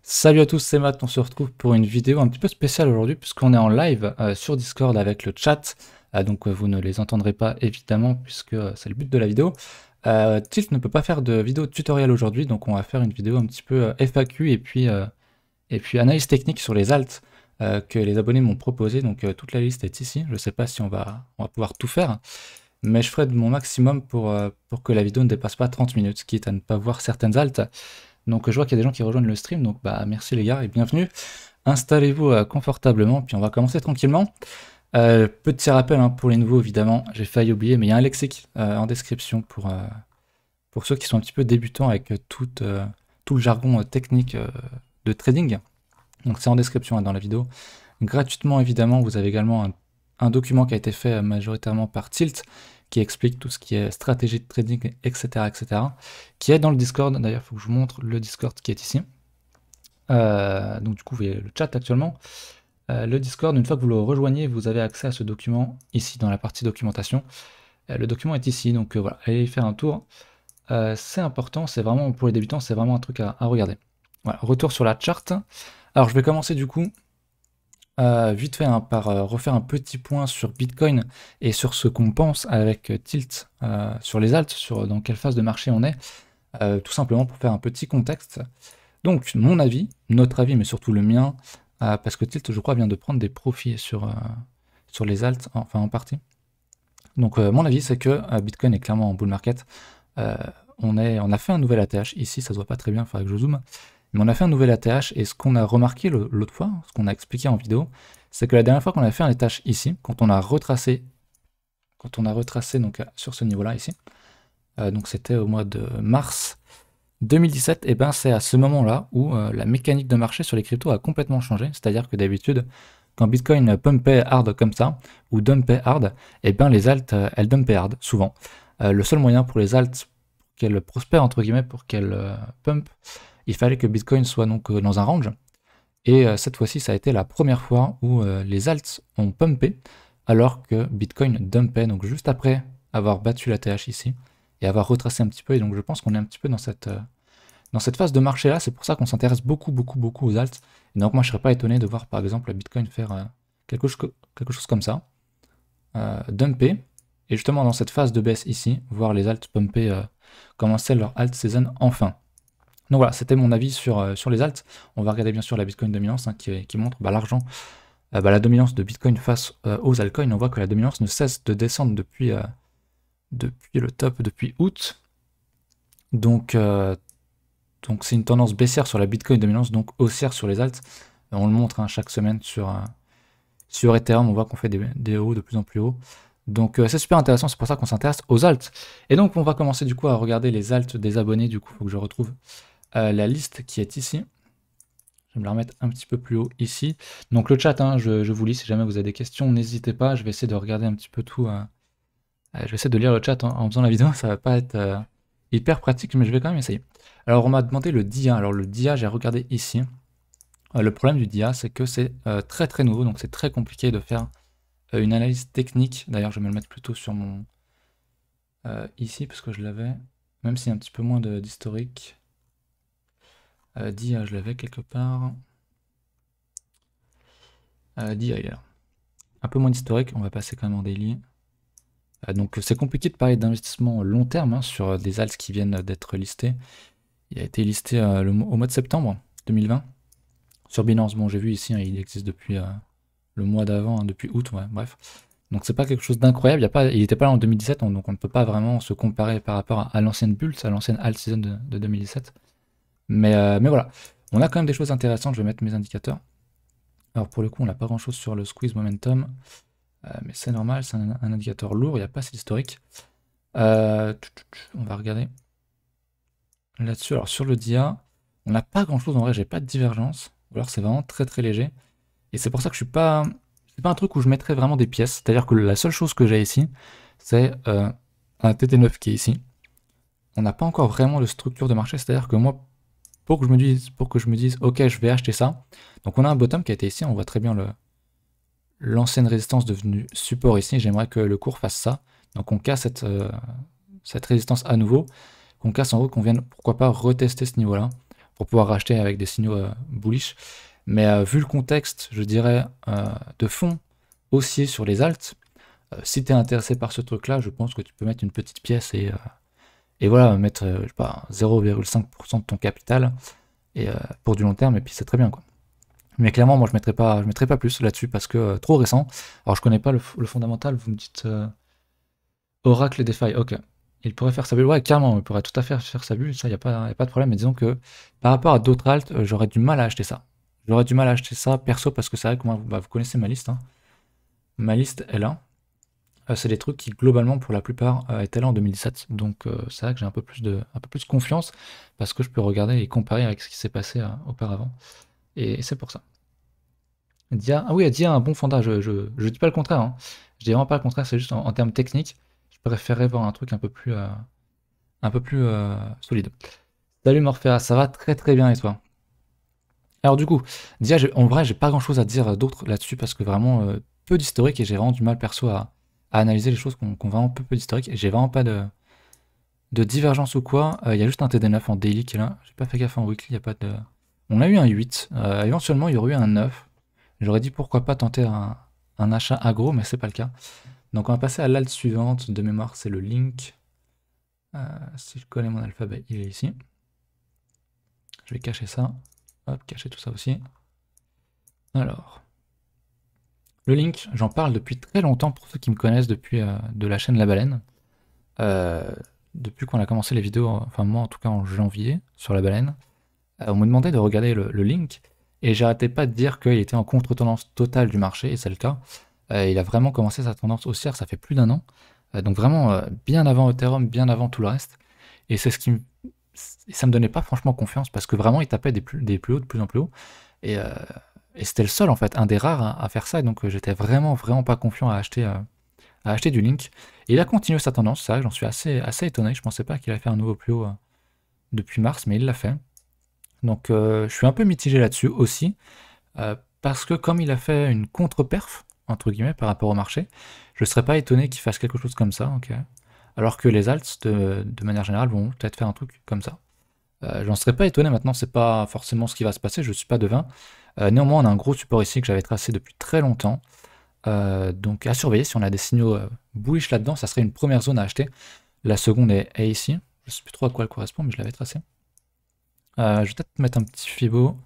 Salut à tous, c'est Matt, on se retrouve pour une vidéo un petit peu spéciale aujourd'hui puisqu'on est en live sur Discord avec le chat, donc vous ne les entendrez pas évidemment puisque c'est le but de la vidéo. Tilt ne peut pas faire de vidéo tutoriel aujourd'hui, donc on va faire une vidéo un petit peu FAQ et puis analyse technique sur les alts que les abonnés m'ont proposé, donc toute la liste est ici. Je ne sais pas si on va pouvoir tout faire, mais je ferai de mon maximum pour que la vidéo ne dépasse pas 30 minutes, quitte à ne pas voir certaines alts. Donc je vois qu'il y a des gens qui rejoignent le stream, donc bah merci les gars et bienvenue. Installez-vous confortablement, puis on va commencer tranquillement. Petit rappel hein, pour les nouveaux évidemment, j'ai failli oublier, mais il y a un lexique en description pour ceux qui sont un petit peu débutants avec tout le jargon technique de trading. Donc c'est en description hein, dans la vidéo. Gratuitement évidemment, vous avez également un document qui a été fait majoritairement par Tilt, qui explique tout ce qui est stratégie de trading, etc., qui est dans le Discord. D'ailleurs, il faut que je vous montre le Discord qui est ici. Donc du coup, vous voyez le chat actuellement. Le Discord, une fois que vous le rejoignez, vous avez accès à ce document ici dans la partie documentation. Le document est ici, donc voilà, allez y faire un tour. C'est important, c'est vraiment, pour les débutants, c'est vraiment un truc à regarder. Voilà, retour sur la charte. Alors je vais commencer du coup vite fait hein, par refaire un petit point sur Bitcoin et sur ce qu'on pense avec Tilt sur les alts, sur dans quelle phase de marché on est, tout simplement pour faire un petit contexte. Donc mon avis, notre avis, mais surtout le mien, parce que Tilt je crois vient de prendre des profits sur les alts, enfin en partie. Donc mon avis c'est que Bitcoin est clairement en bull market. On a fait un nouvel ATH, ici ça se voit pas très bien, il faudrait que je zoome. Mais on a fait un nouvel ATH et ce qu'on a remarqué l'autre fois, ce qu'on a expliqué en vidéo, c'est que la dernière fois qu'on a fait un ATH ici, quand on a retracé donc sur ce niveau-là ici, donc c'était au mois de mars 2017, et ben c'est à ce moment-là où la mécanique de marché sur les cryptos a complètement changé. C'est-à-dire que d'habitude, quand Bitcoin pumpait hard comme ça, ou dumpait hard, et ben les alts, elles dumpaient hard, souvent. Le seul moyen pour les alts qu'elles prospèrent, entre guillemets, pour qu'elles pump, il fallait que Bitcoin soit donc dans un range. Et cette fois-ci, ça a été la première fois où les alts ont pumpé, alors que Bitcoin dumpait, donc juste après avoir battu la TH ici, et avoir retracé un petit peu. Et donc je pense qu'on est un petit peu dans cette phase de marché-là. C'est pour ça qu'on s'intéresse beaucoup aux alts. Et donc moi, je ne serais pas étonné de voir par exemple Bitcoin faire quelque chose comme ça, dumper, et justement dans cette phase de baisse ici, voir les alts pumper, commencer leur alt season enfin. Donc voilà, c'était mon avis sur les alts. On va regarder bien sûr la Bitcoin dominance hein, qui montre l'argent, la dominance de Bitcoin face aux altcoins. On voit que la dominance ne cesse de descendre depuis le top, depuis août. Donc c'est une tendance baissière sur la Bitcoin dominance, donc haussière sur les alts. On le montre hein, chaque semaine sur Ethereum, on voit qu'on fait des hauts de plus en plus hauts. Donc c'est super intéressant, c'est pour ça qu'on s'intéresse aux alts. Et donc on va commencer du coup à regarder les alts des abonnés, du coup il faut que je retrouve la liste qui est ici. Je vais me la remettre un petit peu plus haut ici. Donc le chat, hein, je vous lis, si jamais vous avez des questions, n'hésitez pas, je vais essayer de regarder un petit peu tout. Je vais essayer de lire le chat en faisant la vidéo, ça va pas être hyper pratique, mais je vais quand même essayer. Alors on m'a demandé le DIA, alors le DIA j'ai regardé ici. Le problème du DIA c'est que c'est très nouveau, donc c'est très compliqué de faire une analyse technique. D'ailleurs je vais me le mettre plutôt sur mon... ici, parce que je l'avais, même s'il y a un petit peu moins d'historique. DIA, je l'avais quelque part. DIA, il est là. Un peu moins d'historique, on va passer quand même en daily. Donc c'est compliqué de parler d'investissement long terme hein, sur des alts qui viennent d'être listés. Il a été listé au mois de septembre 2020 sur Binance. Bon, j'ai vu ici, hein, il existe depuis le mois d'avant, hein, depuis août, ouais, bref. Donc c'est pas quelque chose d'incroyable, il n'était pas là en 2017, donc on ne peut pas vraiment se comparer par rapport à l'ancienne bulle, à l'ancienne alt season de 2017. Mais voilà, on a quand même des choses intéressantes, je vais mettre mes indicateurs. Alors pour le coup, on n'a pas grand chose sur le squeeze momentum, mais c'est normal, c'est un indicateur lourd, il n'y a pas assez d'historique. On va regarder là-dessus. Alors sur le DIA, on n'a pas grand chose en vrai, j'ai pas de divergence, ou alors c'est vraiment très léger. Et c'est pour ça que je suis pas. C'est pas un truc où je mettrais vraiment des pièces, c'est-à-dire que la seule chose que j'ai ici, c'est un TT9 qui est ici. On n'a pas encore vraiment de structure de marché, c'est-à-dire que moi, pour que je me dise, ok, je vais acheter ça. Donc on a un bottom qui a été ici, on voit très bien l'ancienne résistance devenue support ici. J'aimerais que le cours fasse ça. Donc on casse cette résistance à nouveau, qu'on casse en haut, qu'on vienne pourquoi pas retester ce niveau-là pour pouvoir racheter avec des signaux bullish. Mais vu le contexte, je dirais, de fond haussier sur les alts, si tu es intéressé par ce truc-là, je pense que tu peux mettre une petite pièce et voilà, mettre je sais pas, 0,5% de ton capital et, pour du long terme, et puis c'est très bien, quoi. Mais clairement, moi, je mettrais pas plus là-dessus parce que trop récent. Alors, je connais pas le fondamental, vous me dites Oracle et DeFi, ok. Il pourrait faire sa bulle, ouais, carrément, il pourrait tout à fait faire sa bulle, ça, y a pas de problème. Mais disons que par rapport à d'autres alts, j'aurais du mal à acheter ça. J'aurais du mal à acheter ça perso parce que c'est vrai que moi, bah, vous connaissez ma liste, hein. Ma liste est là. C'est des trucs qui, globalement, pour la plupart, étaient là en 2017. Donc, c'est vrai que j'ai un peu plus de confiance parce que je peux regarder et comparer avec ce qui s'est passé auparavant. Et c'est pour ça. Dia, ah oui, Dia a un bon fondage, je dis pas le contraire, hein. Je dis vraiment pas le contraire, c'est juste en termes techniques, je préférerais voir un truc un peu plus solide. Salut Morphéa, ça va très très bien et toi? Alors du coup, Dia, en vrai, j'ai pas grand chose à dire d'autre là-dessus parce que vraiment peu d'historique et j'ai vraiment du mal perso à analyser les choses qu'on vraiment peu d'historique et j'ai vraiment pas de divergence ou quoi. Il y a juste un TD9 en daily qui est là, j'ai pas fait gaffe en weekly, y a pas de... On a eu un 8, éventuellement il y aurait eu un 9. J'aurais dit pourquoi pas tenter un achat agro, mais c'est pas le cas. Donc on va passer à l'alt suivante. De mémoire, c'est le link. Si je connais mon alphabet, il est ici. Je vais cacher ça. Hop, cacher tout ça aussi. Alors, le link, j'en parle depuis très longtemps pour ceux qui me connaissent depuis de la chaîne La Baleine. Depuis qu'on a commencé les vidéos, enfin moi en tout cas en janvier, sur La Baleine, on me demandait de regarder le link. Et j'arrêtais pas de dire qu'il était en contre-tendance totale du marché, et c'est le cas. Il a vraiment commencé sa tendance haussière, ça fait plus d'un an. Donc vraiment bien avant Ethereum, bien avant tout le reste. Et c'est ce qui ça me donnait pas franchement confiance, parce que vraiment il tapait des plus hauts, de plus en plus haut. Et, c'était le seul en fait, un des rares à faire ça, et donc j'étais vraiment pas confiant à acheter du Link. Et il a continué sa tendance, ça, j'en suis assez étonné. Je pensais pas qu'il allait faire un nouveau plus haut depuis mars, mais il l'a fait. Donc je suis un peu mitigé là-dessus aussi, parce que comme il a fait une contre-perf, entre guillemets, par rapport au marché, je ne serais pas étonné qu'il fasse quelque chose comme ça, ok. Alors que les alts, de manière générale, vont peut-être faire un truc comme ça. J'en serais pas étonné maintenant, c'est pas forcément ce qui va se passer, je suis pas devin. Néanmoins, on a un gros support ici que j'avais tracé depuis très longtemps. Donc à surveiller, si on a des signaux bullish là-dedans, ça serait une première zone à acheter. La seconde est ici, je sais plus trop à quoi elle correspond, mais je l'avais tracé. Je vais peut-être mettre un petit Fibo.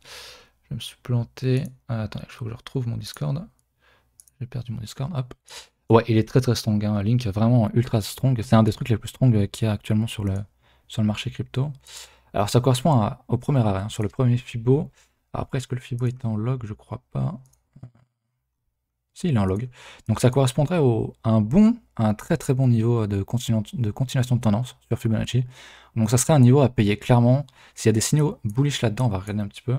Je me suis planté. Attendez, il faut que je retrouve mon Discord. J'ai perdu mon Discord, hop. Ouais, il est très strong, hein. Link vraiment ultra strong. C'est un des trucs les plus strong qu'il y a actuellement sur le marché crypto. Alors ça correspond au premier arrêt, hein, sur le premier Fibo. Alors, après, est-ce que le Fibo est en log? Je crois pas. Si, il est en log. Donc ça correspondrait à un très bon niveau de continuation de tendance sur Fibonacci. Donc ça serait un niveau à payer clairement. S'il y a des signaux bullish là-dedans, on va regarder un petit peu.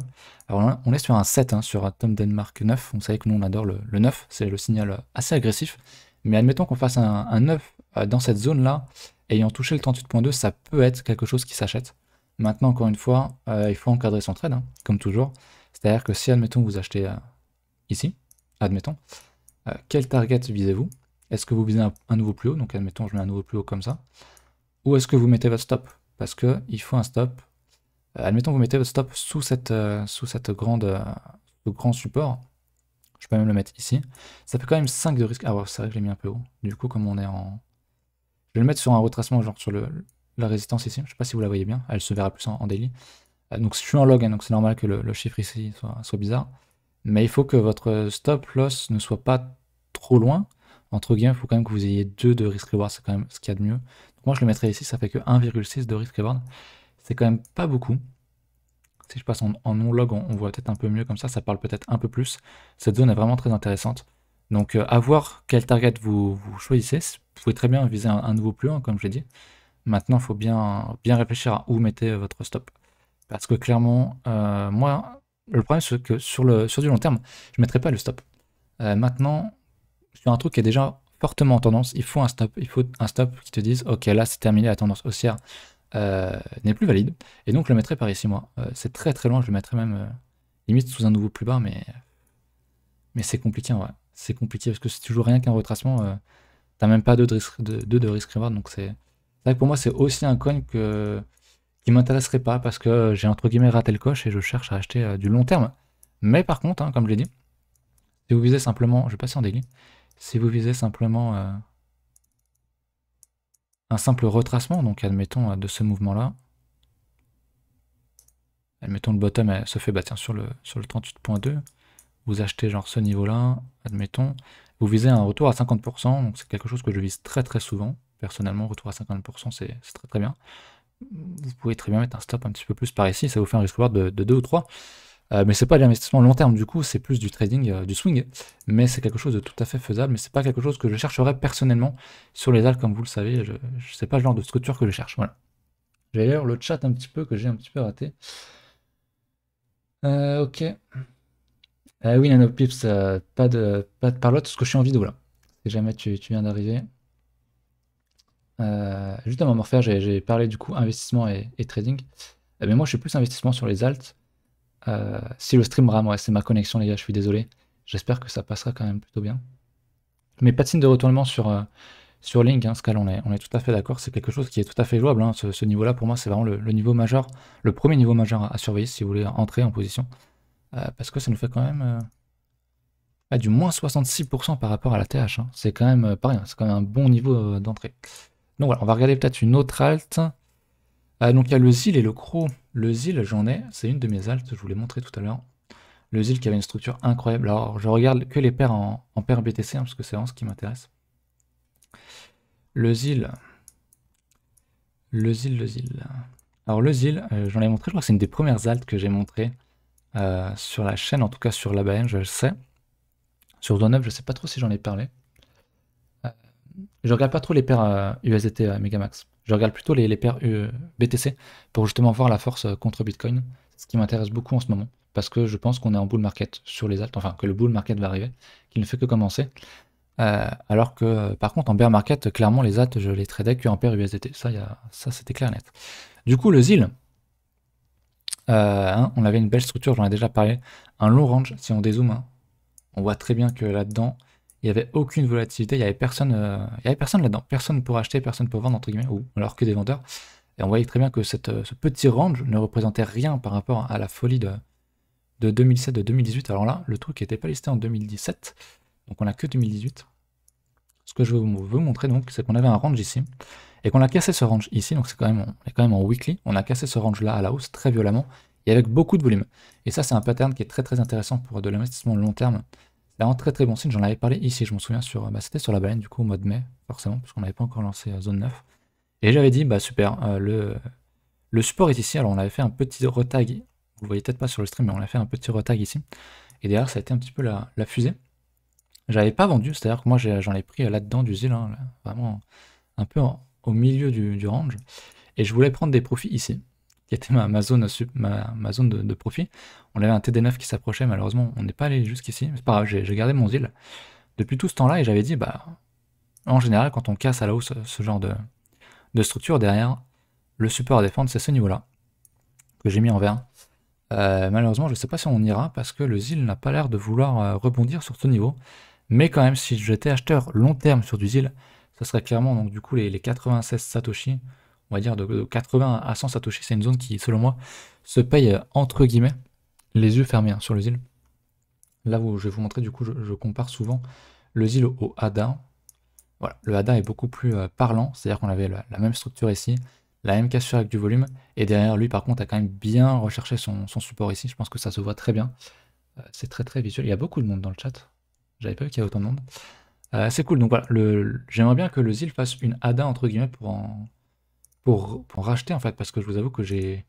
Alors on est sur un 7, hein, sur Atom Denmark 9. Vous savez que nous on adore le 9, c'est le signal assez agressif. Mais admettons qu'on fasse un 9 dans cette zone-là, ayant touché le 38.2, ça peut être quelque chose qui s'achète. Maintenant, encore une fois, il faut encadrer son trade, hein, comme toujours. C'est-à-dire que si, admettons, vous achetez ici, admettons, quel target visez-vous? Est-ce que vous visez un nouveau plus haut? Donc admettons je mets un nouveau plus haut comme ça. Ou est-ce que vous mettez votre stop? Parce qu'il faut un stop. Admettons vous mettez votre stop sous cette grand support. Je peux même le mettre ici. Ça fait quand même 5 de risque. Ah ouais, c'est vrai que je l'ai mis un peu haut. Du coup, comme on est en... Je vais le mettre sur un retracement, genre sur la résistance ici. Je sais pas si vous la voyez bien. Elle se verra plus en daily. Donc je suis en log, hein, donc c'est normal que le chiffre ici soit bizarre. Mais il faut que votre stop loss ne soit pas trop loin. Entre guillemets, il faut quand même que vous ayez 2 de risk reward, c'est quand même ce qu'il y a de mieux. Donc moi je le mettrai ici, ça fait que 1,6 de risk reward. C'est quand même pas beaucoup. Si je passe en non-log, on voit peut-être un peu mieux comme ça parle peut-être un peu plus. Cette zone est vraiment très intéressante. Donc à voir quel target vous choisissez. Vous pouvez très bien viser un nouveau plus haut, hein, comme je l'ai dit. Maintenant, il faut bien réfléchir à où mettez votre stop. Parce que clairement, moi, le problème c'est que sur du long terme, je ne mettrai pas le stop. Maintenant, sur un truc qui est déjà fortement en tendance, il faut un stop. Il faut un stop qui te dise, ok, là c'est terminé, la tendance haussière n'est plus valide. Et donc je le mettrai par ici, moi. C'est très loin, je le mettrai même limite sous un nouveau plus bas, mais c'est compliqué en vrai. C'est compliqué parce que c'est toujours rien qu'un retracement. T'as même pas 2 de risk reward, donc c'est vrai que pour moi c'est aussi un coin qui m'intéresserait pas parce que j'ai entre guillemets raté le coche et je cherche à acheter du long terme. Mais par contre, hein, comme je l'ai dit, si vous visez simplement, je vais passer en daily, si vous visez simplement un simple retracement, donc admettons de ce mouvement-là, admettons le bottom se fait tiens, sur le 38.2, vous achetez genre ce niveau-là, admettons, vous visez un retour à 50%, donc c'est quelque chose que je vise très très souvent, personnellement, retour à 50%, c'est très très bien. Vous pouvez très bien mettre un stop un petit peu plus par ici, ça vous fait un risk reward de 2 ou 3, mais c'est pas de l'investissement long terme, du coup, c'est plus du trading, du swing, mais c'est quelque chose de tout à fait faisable, mais c'est pas quelque chose que je chercherais personnellement sur les altcoins, comme vous le savez, sais pas le genre de structure que je cherche, voilà. J'ai d'ailleurs le chat un petit peu que j'ai un petit peu raté. Ok. Oui, NanoPips, pas de parlotte parce que je suis en vidéo là. Si jamais tu viens d'arriver. Juste avant Morphère, j'ai parlé du coup investissement et trading. Mais moi je suis plus investissement sur les alts. Si le stream rame, ouais, c'est ma connexion les gars, je suis désolé. J'espère que ça passera quand même plutôt bien. Mais pas de signe de retournement sur Link, hein, Scal, on est tout à fait d'accord, c'est quelque chose qui est tout à fait jouable. Hein. Ce niveau-là, pour moi, c'est vraiment le niveau majeur, le premier niveau majeur à surveiller si vous voulez entrer en position. Parce que ça nous fait quand même du moins 66% par rapport à la TH. Hein. C'est quand même pas rien, c'est quand même un bon niveau d'entrée. Donc voilà, on va regarder peut-être une autre alt. Donc il y a le ZIL et le CRO. Le ZIL, j'en ai, c'est une de mes alts, je vous l'ai montré tout à l'heure. Le ZIL qui avait une structure incroyable. Alors je regarde que les paires en paires BTC, hein, parce que c'est vraiment ce qui m'intéresse. Le ZIL. Le ZIL. Alors le ZIL, j'en ai montré, je crois que c'est une des premières alts que j'ai montré sur la chaîne, en tout cas sur la BN, je le sais. Sur Zone 9, je sais pas trop si j'en ai parlé. Je regarde pas trop les paires USDT Megamax. Je regarde plutôt les paires BTC pour justement voir la force contre Bitcoin. Ce qui m'intéresse beaucoup en ce moment. Parce que je pense qu'on est en bull market sur les alts, enfin que le bull market va arriver, qu'il ne fait que commencer. Alors que par contre en bear market, clairement les alts, je les tradais que en paire USDT. Ça c'était clair et net. Du coup le ZIL, hein, on avait une belle structure, j'en ai déjà parlé. Un long range, si on dézoome, hein, on voit très bien que là-dedans, il n'y avait aucune volatilité, il n'y avait personne, personne là-dedans. Personne pour acheter, personne pour vendre, entre guillemets, ou alors que des vendeurs. Et on voyait très bien que ce petit range ne représentait rien par rapport à la folie de 2007, de 2018. Alors là, le truc n'était pas listé en 2017, donc on n'a que 2018. Ce que je veux vous montrer, donc, c'est qu'on avait un range ici, et qu'on a cassé ce range ici, donc on est quand même en weekly, on a cassé ce range-là à la hausse très violemment, et avec beaucoup de volume. Et ça, c'est un pattern qui est très très intéressant pour de l'investissement long terme. C'est vraiment très très bon signe, j'en avais parlé ici, je m'en souviens, c'était sur la baleine du coup au mois de mai, forcément, parce qu'on n'avait pas encore lancé zone 9. Et j'avais dit, bah super, le support est ici, alors on avait fait un petit retag, vous le voyez peut-être pas sur le stream, mais on a fait un petit retag ici. Et derrière, ça a été un petit peu la fusée. J'avais pas vendu, c'est-à-dire que moi j'en ai pris là-dedans du ZIL, hein, là, vraiment un peu au milieu du range. Et je voulais prendre des profits ici, qui était ma zone, ma zone de profit. On avait un TD9 qui s'approchait, malheureusement, on n'est pas allé jusqu'ici. C'est pas grave, j'ai gardé mon ZIL depuis tout ce temps-là et j'avais dit, bah, en général, quand on casse à la hausse ce genre de structure derrière, le support à défendre, c'est ce niveau-là, que j'ai mis en vert. Malheureusement, je ne sais pas si on ira parce que le ZIL n'a pas l'air de vouloir rebondir sur ce niveau. Mais quand même, si j'étais acheteur long terme sur du ZIL, ça serait clairement donc du coup les 96 Satoshi, on va dire de 80 à 100 Satoshi, c'est une zone qui, selon moi, se paye entre guillemets, les yeux fermés hein, sur le ZIL. Là où je vais vous montrer, du coup, je compare souvent le ZIL au ADA. Voilà, le ADA est beaucoup plus parlant, c'est-à-dire qu'on avait la même structure ici, la même cassure avec du volume, et derrière lui, par contre, a quand même bien recherché son support ici. Je pense que ça se voit très bien. C'est très très visuel. Il y a beaucoup de monde dans le chat. J'avais pas vu qu'il y avait autant de monde. C'est cool. Donc voilà, j'aimerais bien que le ZIL fasse une ADA entre guillemets pour racheter en fait, parce que je vous avoue que j'avais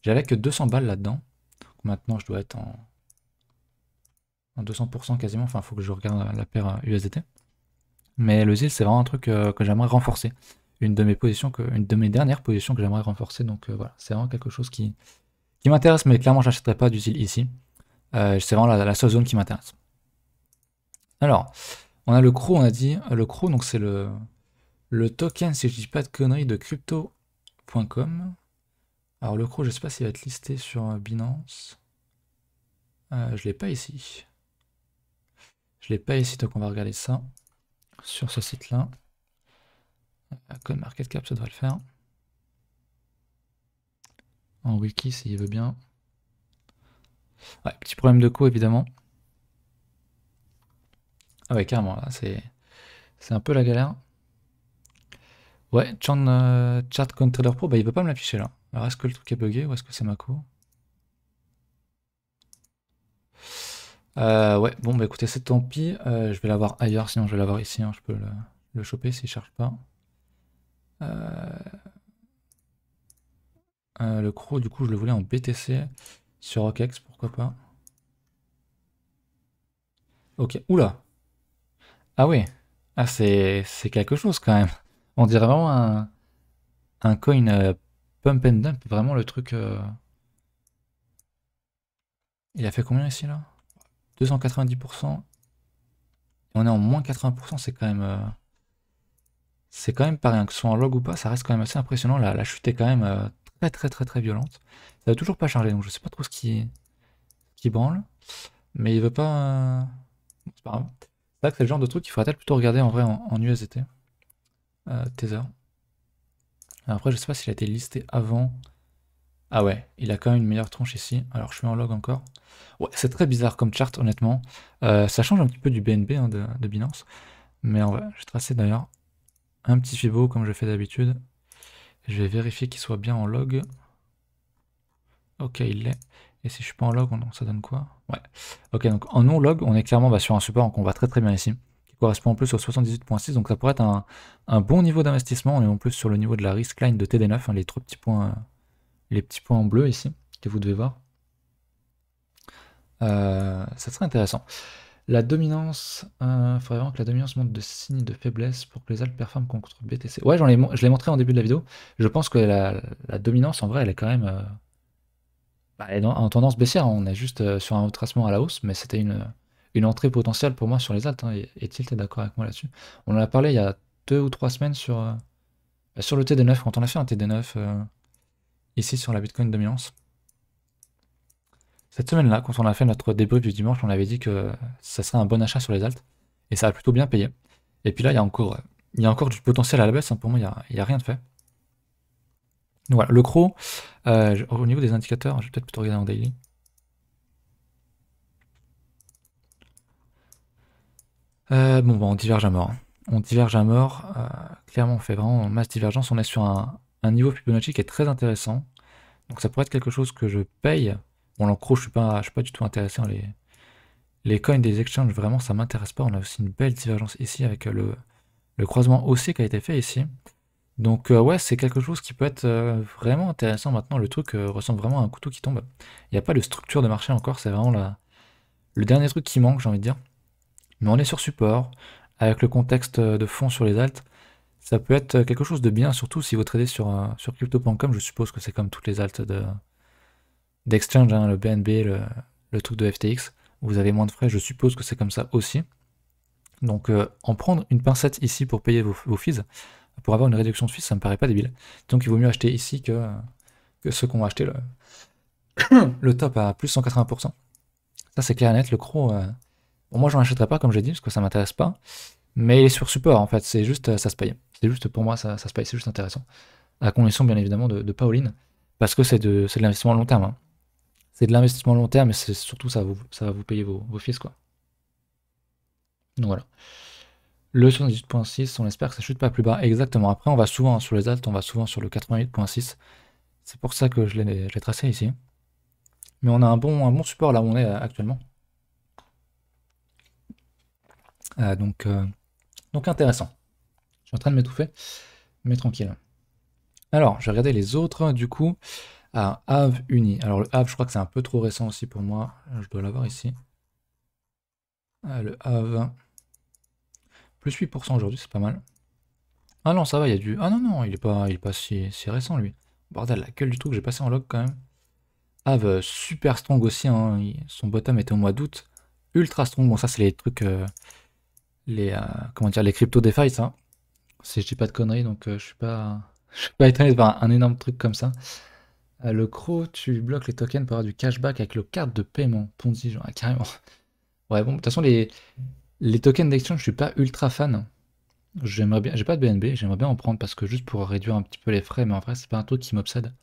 que 200 balles là-dedans. Maintenant, je dois être en 200% quasiment. Enfin, il faut que je regarde la paire USDT. Mais le ZIL, c'est vraiment un truc que j'aimerais renforcer. Une de mes dernières positions que j'aimerais renforcer. Donc voilà, c'est vraiment quelque chose qui m'intéresse, mais clairement, j'achèterai pas du ZIL ici. C'est vraiment la seule zone qui m'intéresse. Alors, on a le CRO, on a dit. Le CRO, donc c'est le token, si je dis pas de conneries, de crypto.com. Alors le CRO, je sais pas s'il va être listé sur Binance. Je l'ai pas ici. Je l'ai pas ici, donc on va regarder ça sur ce site-là. CoinMarketCap, ça devrait le faire. en wiki s'il veut bien. Ouais, petit problème de co évidemment. Ah ouais, carrément, là, c'est un peu la galère. Ouais, Chart CoinTrader Pro, bah il veut pas me l'afficher là. Alors est-ce que le truc est bugué ou est-ce que c'est ma co? Ouais, bon bah écoutez, c'est tant pis. Je vais l'avoir ailleurs, sinon je vais l'avoir ici, hein. Je peux le choper s'il cherche pas. Le CRO, du coup, je le voulais en BTC sur OKEx, pourquoi pas. Ok, oula. Ah oui. Ah, c'est quelque chose quand même. On dirait vraiment un coin pump and dump, vraiment le truc. Il a fait combien ici là? 290%. On est en moins 80%, c'est quand même pas rien. Que ce soit en log ou pas, ça reste quand même assez impressionnant. La chute est quand même très très très très violente. Ça va toujours pas charger, donc je sais pas trop ce qui branle. Mais il veut pas. C'est pas grave. C'est vrai que c'est le genre de truc qu'il faudrait peut-être plutôt regarder en vrai en USDT. Tether. Après, je sais pas s'il a été listé avant. Ah ouais, il a quand même une meilleure tronche ici. Alors, je suis en log encore. Ouais, c'est très bizarre comme chart, honnêtement. Ça change un petit peu du BNB hein, de Binance. Mais en vrai, j'ai tracé d'ailleurs un petit Fibo comme je fais d'habitude. Je vais vérifier qu'il soit bien en log. Ok, il l'est. Et si je suis pas en log, ça donne quoi? Ouais. Ok, donc en non-log, on est clairement sur un support qu'on va très très bien ici, qui correspond en plus au 78.6, donc ça pourrait être un bon niveau d'investissement. On est en plus sur le niveau de la risk line de TD9, hein, les petits points en bleu ici, que vous devez voir. Ça serait intéressant. La dominance, il faudrait vraiment que la dominance monte de signe de faiblesse pour que les altes performent contre BTC. Ouais, je l'ai montré en début de la vidéo. Je pense que la dominance, en vrai, elle est quand même elle est en tendance baissière. On est juste sur un retracement à la hausse, mais c'était une entrée potentielle pour moi sur les altes. Hein, et Tilt est d'accord avec moi là-dessus. On en a parlé il y a 2 ou 3 semaines sur le TD9, quand on a fait un TD9 ici sur la Bitcoin dominance. Cette semaine-là, quand on a fait notre débrief du dimanche, on avait dit que ça serait un bon achat sur les altes. Et ça a plutôt bien payé. Et puis là, il y a encore du potentiel à la baisse. Hein. Pour moi, il n'y a rien de fait. Donc voilà, le CRO, au niveau des indicateurs, je vais peut-être plutôt regarder en daily. Bon, bah, on diverge à mort. Hein. On diverge à mort. Clairement, on fait vraiment masse divergence. On est sur un niveau Fibonacci qui est très intéressant. Donc ça pourrait être quelque chose que je paye. Bon, l'encro, je suis pas du tout intéressé. Hein. Les coins des exchanges, vraiment, ça m'intéresse pas. On a aussi une belle divergence ici avec le croisement haussier qui a été fait ici. Donc ouais, c'est quelque chose qui peut être vraiment intéressant maintenant. Le truc ressemble vraiment à un couteau qui tombe. Il n'y a pas de structure de marché encore. C'est vraiment le dernier truc qui manque, j'ai envie de dire. Mais on est sur support, avec le contexte de fond sur les alts, ça peut être quelque chose de bien, surtout si vous tradez sur crypto.com, je suppose que c'est comme toutes les alts d'exchange, hein, le BNB, le truc de FTX, vous avez moins de frais, je suppose que c'est comme ça aussi. Donc en prendre une pincette ici pour payer vos fees, pour avoir une réduction de fees, ça me paraît pas débile. Donc il vaut mieux acheter ici que ceux qui ont acheté le top à plus 180%. Ça c'est clair et net, le CRO... Bon, moi, j'en achèterai pas, comme j'ai dit, parce que ça m'intéresse pas. Mais il est sur support, en fait. C'est juste, ça se paye. C'est juste, pour moi, ça se paye. C'est juste intéressant. À condition, bien évidemment, de pas all-in. Parce que c'est de l'investissement à long terme. Hein. C'est de l'investissement à long terme, mais c'est surtout, ça va vous payer vos fees, quoi. Donc voilà. Le 78.6, on espère que ça chute pas plus bas. Exactement. Après, on va souvent sur les alts, on va souvent sur le 88.6. C'est pour ça que je l'ai tracé ici. Mais on a un bon support là où on est actuellement. Donc intéressant. Je suis en train de m'étouffer, mais tranquille. Alors, je vais regarder les autres, du coup. Ah, Aave Uni. Alors, le Aave, je crois que c'est un peu trop récent aussi pour moi. Je dois l'avoir ici. Le Aave. Plus 8% aujourd'hui, c'est pas mal. Ah non, ça va, il y a du... Ah non, non, il est pas si récent, lui. Bordel, la gueule du truc, j'ai passé en log quand même. Aave, super strong aussi, hein. Son bottom était au mois d'août. Ultra strong. Bon, ça, c'est les trucs... comment dire, les crypto DeFi, ça. Si je dis pas de conneries, donc je suis pas étonné de voir un énorme truc comme ça. Le CRO, tu bloques les tokens pour avoir du cashback avec le carte de paiement. Ponzi, genre, carrément. Ouais, bon, de toute façon, les tokens d'exchange, je suis pas ultra fan. J'aimerais bien, j'ai pas de BNB, j'aimerais bien en prendre parce que juste pour réduire un petit peu les frais, mais en vrai, c'est pas un truc qui m'obsède.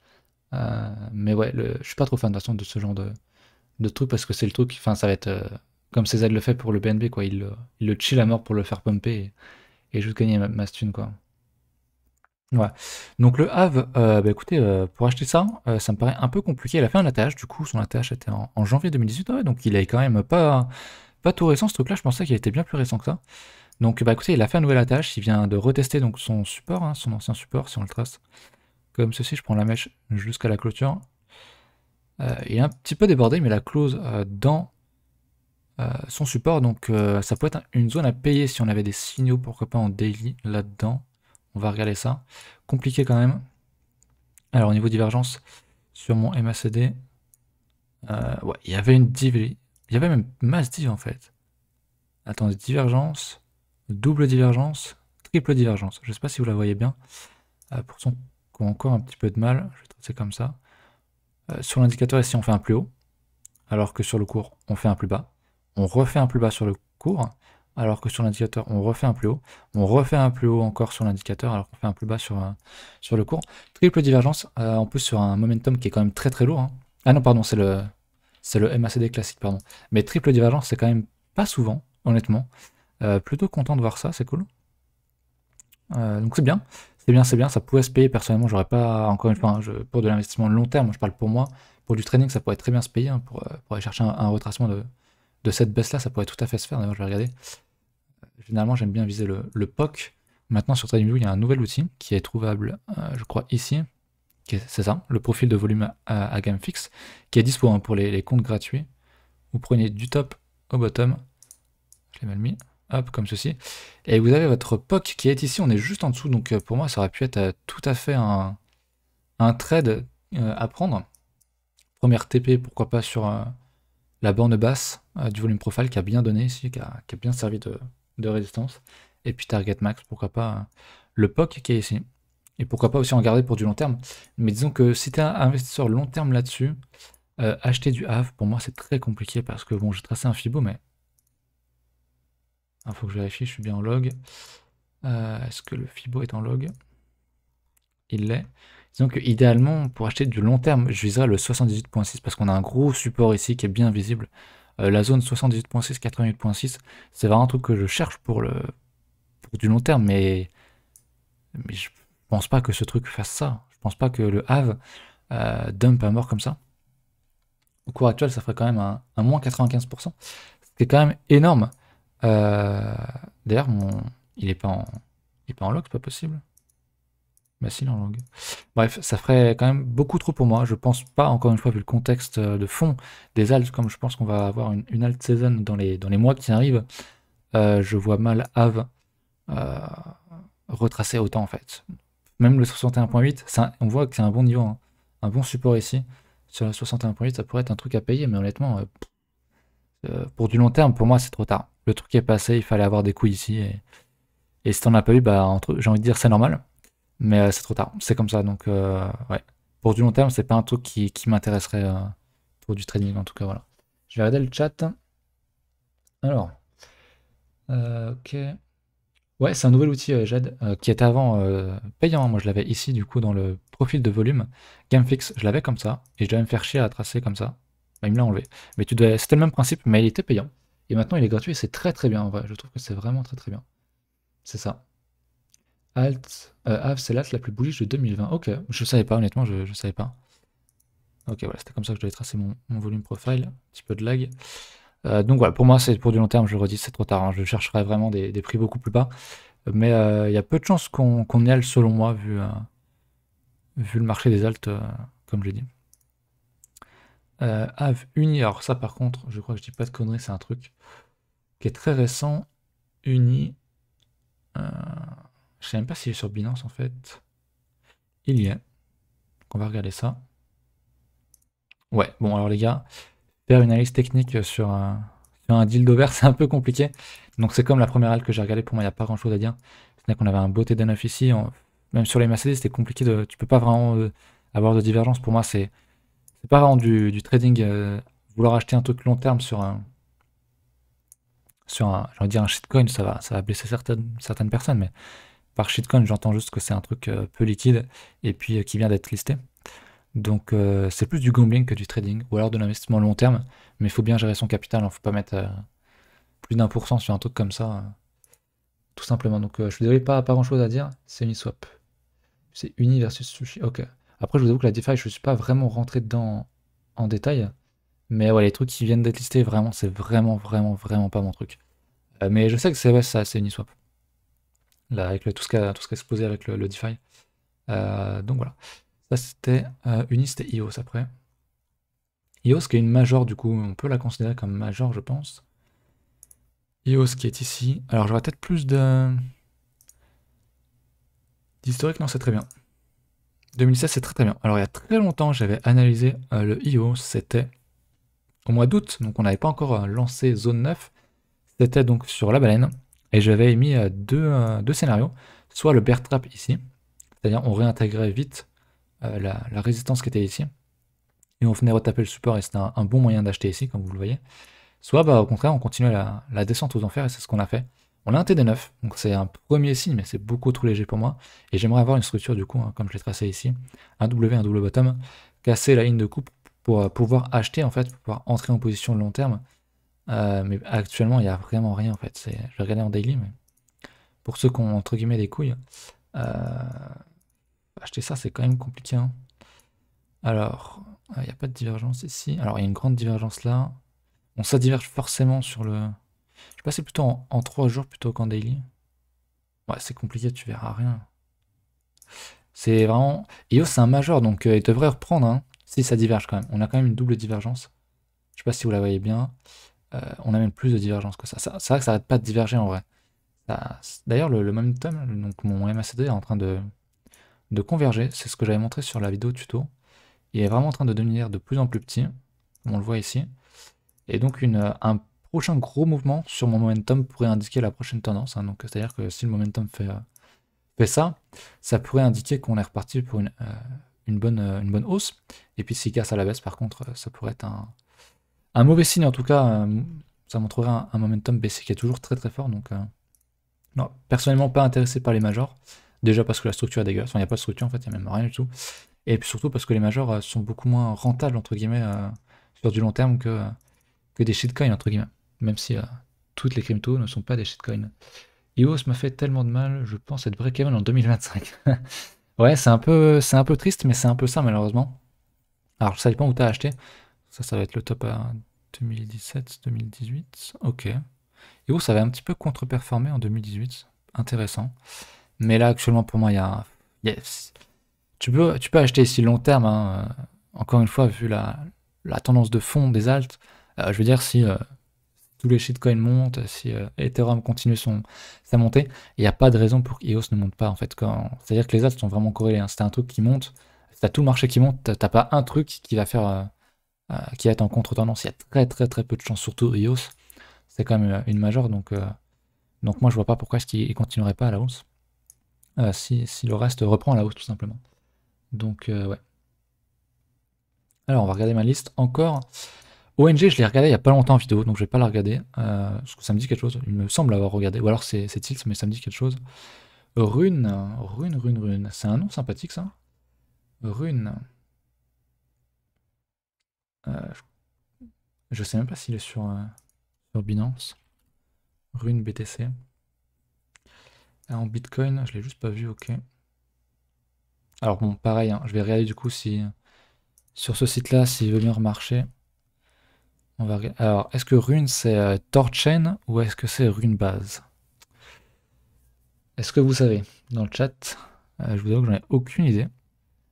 Mais ouais, je suis pas trop fan de toute façon de ce genre de truc parce que c'est le truc, enfin ça va être comme CZ le fait pour le BNB quoi, il le chill à mort pour le faire pumper et juste gagner ma stun quoi. Ouais. Donc le Have, bah écoutez, pour acheter ça, ça me paraît un peu compliqué. Il a fait un ATH, du coup son ATH était en janvier 2018, ouais, donc il est quand même pas tout récent ce truc là, je pensais qu'il était bien plus récent que ça. Donc bah écoutez, il a fait un nouvel ATH, il vient de retester donc son support, hein, son ancien support si on le trace. Comme ceci, je prends la mèche jusqu'à la clôture. Il est un petit peu débordé, mais la close dans son support, donc ça peut être une zone à payer si on avait des signaux, pourquoi pas en daily là-dedans. On va regarder ça. Compliqué quand même. Alors au niveau divergence, sur mon MACD, ouais, il y avait une div, il y avait même masse div en fait. Attendez, divergence, double divergence, triple divergence. Je sais pas si vous la voyez bien. Pour ceux qui ont encore un petit peu de mal, je vais tracer comme ça. Sur l'indicateur ici, on fait un plus haut, alors que sur le cours, on fait un plus bas. On refait un plus bas sur le cours, alors que sur l'indicateur, on refait un plus haut. On refait un plus haut encore sur l'indicateur, alors qu'on fait un plus bas sur le cours. Triple divergence, en plus sur un momentum qui est quand même très très lourd. Hein. Ah non, pardon, c'est le MACD classique, pardon. Mais triple divergence, c'est quand même pas souvent, honnêtement. Plutôt content de voir ça, c'est cool. Donc c'est bien, c'est bien, ça pourrait se payer. Personnellement, j'aurais pas, encore une fois, hein, pour de l'investissement long terme, je parle pour moi, pour du trading, ça pourrait très bien se payer, hein, pour aller chercher un retracement de cette baisse-là, ça pourrait tout à fait se faire. D'ailleurs, je vais regarder. Généralement, j'aime bien viser le POC. Maintenant, sur TradingView, il y a un nouvel outil qui est trouvable, je crois, ici. C'est ça, le profil de volume à gamme fixe, qui est dispo hein, pour les comptes gratuits. Vous prenez du top au bottom, je l'ai mal mis, hop, comme ceci, et vous avez votre POC qui est ici, on est juste en dessous, donc pour moi ça aurait pu être tout à fait un trade à prendre. Première TP, pourquoi pas sur la borne basse du volume profile qui a bien donné ici, qui a bien servi de résistance, et puis target max, pourquoi pas le POC qui est ici. Et pourquoi pas aussi en garder pour du long terme. Mais disons que si tu es un investisseur long terme là-dessus, acheter du Have, pour moi, c'est très compliqué parce que bon, j'ai tracé un Fibo, mais. Il faut que je vérifie, je suis bien en log. Est-ce que le Fibo est en log? Il l'est. Disons que idéalement, pour acheter du long terme, je viserais le 78.6 parce qu'on a un gros support ici qui est bien visible. La zone 78.6, 88.6, c'est vraiment un truc que je cherche pour du long terme, mais je pense pas que ce truc fasse ça. Je pense pas que le Have dump à mort comme ça. Au cours actuel, ça ferait quand même un moins 95%, ce qui est quand même énorme. D'ailleurs, il est pas en log, c'est pas possible. Bah si, il est en log. Bref, ça ferait quand même beaucoup trop pour moi. Je pense pas, encore une fois, vu le contexte de fond des alts, comme je pense qu'on va avoir une alt season dans les mois qui arrivent, je vois mal Have retracer autant en fait. Même le 61.8, on voit que c'est un bon niveau, hein. Un bon support ici. Sur le 61.8, ça pourrait être un truc à payer, mais honnêtement, pour du long terme, pour moi, c'est trop tard. Le truc est passé, il fallait avoir des couilles ici, et si t'en as pas eu, bah, j'ai envie de dire c'est normal, mais c'est trop tard. C'est comme ça, donc ouais. Pour du long terme, c'est pas un truc qui m'intéresserait pour du trading, en tout cas, voilà. Je vais regarder le chat. Alors, ok. Ouais, c'est un nouvel outil Jade qui était avant payant. Moi, je l'avais ici, du coup, dans le profil de volume. GameFix, je l'avais comme ça, et je devais me faire chier à tracer comme ça. Bah, il me l'a enlevé. Mais c'était le même principe, mais il était payant. Et maintenant, il est gratuit et c'est très très bien en vrai. Je trouve que c'est vraiment très très bien. C'est ça. Alt, Have, c'est l'alt la plus bullish de 2020. Ok, je savais pas, honnêtement, je savais pas. Ok, voilà, c'était comme ça que je devais tracer mon volume profile. Un petit peu de lag. Donc voilà, pour moi, c'est pour du long terme, je le redis, c'est trop tard, hein. Je chercherai vraiment des prix beaucoup plus bas. Mais il y a peu de chances qu'on y aille selon moi, vu le marché des alts, comme j'ai dit. Have Uni, alors ça par contre, je crois que je dis pas de conneries, c'est un truc qui est très récent. Uni, je sais même pas s'il est sur Binance en fait. Il y est. Donc on va regarder ça. Ouais, bon alors les gars, faire une analyse technique sur un deal d'over, c'est un peu compliqué. Donc c'est comme la première alt que j'ai regardée, pour moi il n'y a pas grand chose à dire. C'est qu'on avait un beau T9 ici, même sur les MACD c'était compliqué, tu peux pas vraiment avoir de divergence. Pour moi c'est pas vraiment du trading, vouloir acheter un truc long terme sur un j'ai envie de dire un shitcoin, ça va blesser certaines personnes, mais par shitcoin j'entends juste que c'est un truc peu liquide et puis qui vient d'être listé. Donc c'est plus du gambling que du trading, ou alors de l'investissement long terme, mais il faut bien gérer son capital, il ne faut pas mettre plus d'1% sur un truc comme ça, tout simplement. Donc je suis désolé, pas grand chose à dire, c'est Uniswap. C'est Uni versus Sushi, ok. Après je vous avoue que la DeFi, je ne suis pas vraiment rentré dedans en détail, mais ouais, les trucs qui viennent d'être listés, vraiment, c'est vraiment pas mon truc. Mais je sais que c'est ouais, ça, c'est Uniswap. Là, avec tout ce qui a explosé avec le DeFi. Donc voilà. Ça c'était Uni, c'était EOS après. EOS qui est une major, du coup, on peut la considérer comme major, je pense. EOS qui est ici. Alors j'aurais peut-être plus d'historique, non, c'est très bien. 2016, c'est très bien. Alors il y a très longtemps, j'avais analysé le EOS, c'était au mois d'août, donc on n'avait pas encore lancé Zone 9. C'était donc sur la baleine, et j'avais émis deux scénarios. Soit le bear trap ici, c'est-à-dire on réintégrait vite la résistance qui était ici, et on venait retaper le support, et c'était un bon moyen d'acheter ici, comme vous le voyez. Soit bah, au contraire, on continuait la descente aux enfers, et c'est ce qu'on a fait. On a un TD9, donc c'est un premier signe, mais c'est beaucoup trop léger pour moi. Et j'aimerais avoir une structure, du coup, hein, comme je l'ai tracé ici, un W, un double bottom, casser la ligne de coupe pour pouvoir acheter, en fait, pour pouvoir entrer en position de long terme. Mais actuellement, il n'y a vraiment rien, en fait. Je vais regarder en daily, mais pour ceux qui ont, entre guillemets, des couilles, acheter ça, c'est quand même compliqué, hein. Alors, il n'y a pas de divergence ici. Alors, il y a une grande divergence là. Bon, ça diverge forcément sur le... Je vais passer plutôt en 3 jours plutôt qu'en daily. Ouais, c'est compliqué, tu verras rien. C'est vraiment... EOS, c'est un major, donc il devrait reprendre, hein, si ça diverge quand même. On a quand même une double divergence. Je sais pas si vous la voyez bien. On a même plus de divergence que ça. C'est vrai que ça arrête pas de diverger en vrai. D'ailleurs, le momentum, donc mon MACD est en train de converger. C'est ce que j'avais montré sur la vidéo tuto. Il est vraiment en train de devenir de plus en plus petit. On le voit ici. Et donc un prochain gros mouvement sur mon momentum pourrait indiquer la prochaine tendance, hein. Donc c'est-à-dire que si le momentum fait ça, ça pourrait indiquer qu'on est reparti pour une bonne hausse. Et puis s'il casse à la baisse, par contre, ça pourrait être un mauvais signe. En tout cas, ça montrerait un momentum baissier qui est toujours très très fort. Donc non, personnellement pas intéressé par les majors. Déjà parce que la structure est dégueulasse. Enfin, il n'y a pas de structure en fait, il n'y a même rien du tout. Et puis surtout parce que les majors sont beaucoup moins rentables entre guillemets sur du long terme que des shitcoins, entre guillemets. Même si toutes les cryptos ne sont pas des shitcoins. EOS m'a fait tellement de mal, je pense être break-even en 2025. Ouais, c'est un peu triste, mais c'est un peu ça, malheureusement. Alors, ça dépend où tu as acheté. Ça va être le top à 2017, 2018. Ok. EOS avait un petit peu contre-performé en 2018. Intéressant. Mais là, actuellement, pour moi, il y a... Yes. Tu peux acheter ici long terme, hein. Encore une fois, vu la tendance de fond des alts, je veux dire, si tous les shitcoins montent, si Ethereum continue sa montée, il n'y a pas de raison pour qu'EOS ne monte pas en fait. C'est-à-dire que les alts sont vraiment corrélés, hein. Si t'as un truc qui monte, si t'as tout le marché qui monte, t'as pas un truc qui va faire qui va être en contre-tendance. Il y a très très très peu de chances, surtout EOS. C'est quand même une majeure, donc moi je vois pas pourquoi est-ce qu'il continuerait pas à la hausse. Si le reste reprend à la hausse tout simplement. Donc ouais. Alors on va regarder ma liste encore. ONG, je l'ai regardé il y a pas longtemps en vidéo, donc je vais pas la regarder. Parce que ça me dit quelque chose. Il me semble avoir regardé. Ou alors c'est Tilt, mais ça me dit quelque chose. Rune. C'est un nom sympathique ça. Rune. Je sais même pas s'il est sur Binance. Rune BTC. En Bitcoin, je l'ai juste pas vu, ok. Alors bon, pareil, hein, je vais regarder du coup si sur ce site-là, s'il veut bien remarcher. On va regarder. Alors, est-ce que Rune c'est Torchain ou est-ce que c'est Runebase? Est-ce que vous savez? Dans le chat, je vous avoue que j'en ai aucune idée.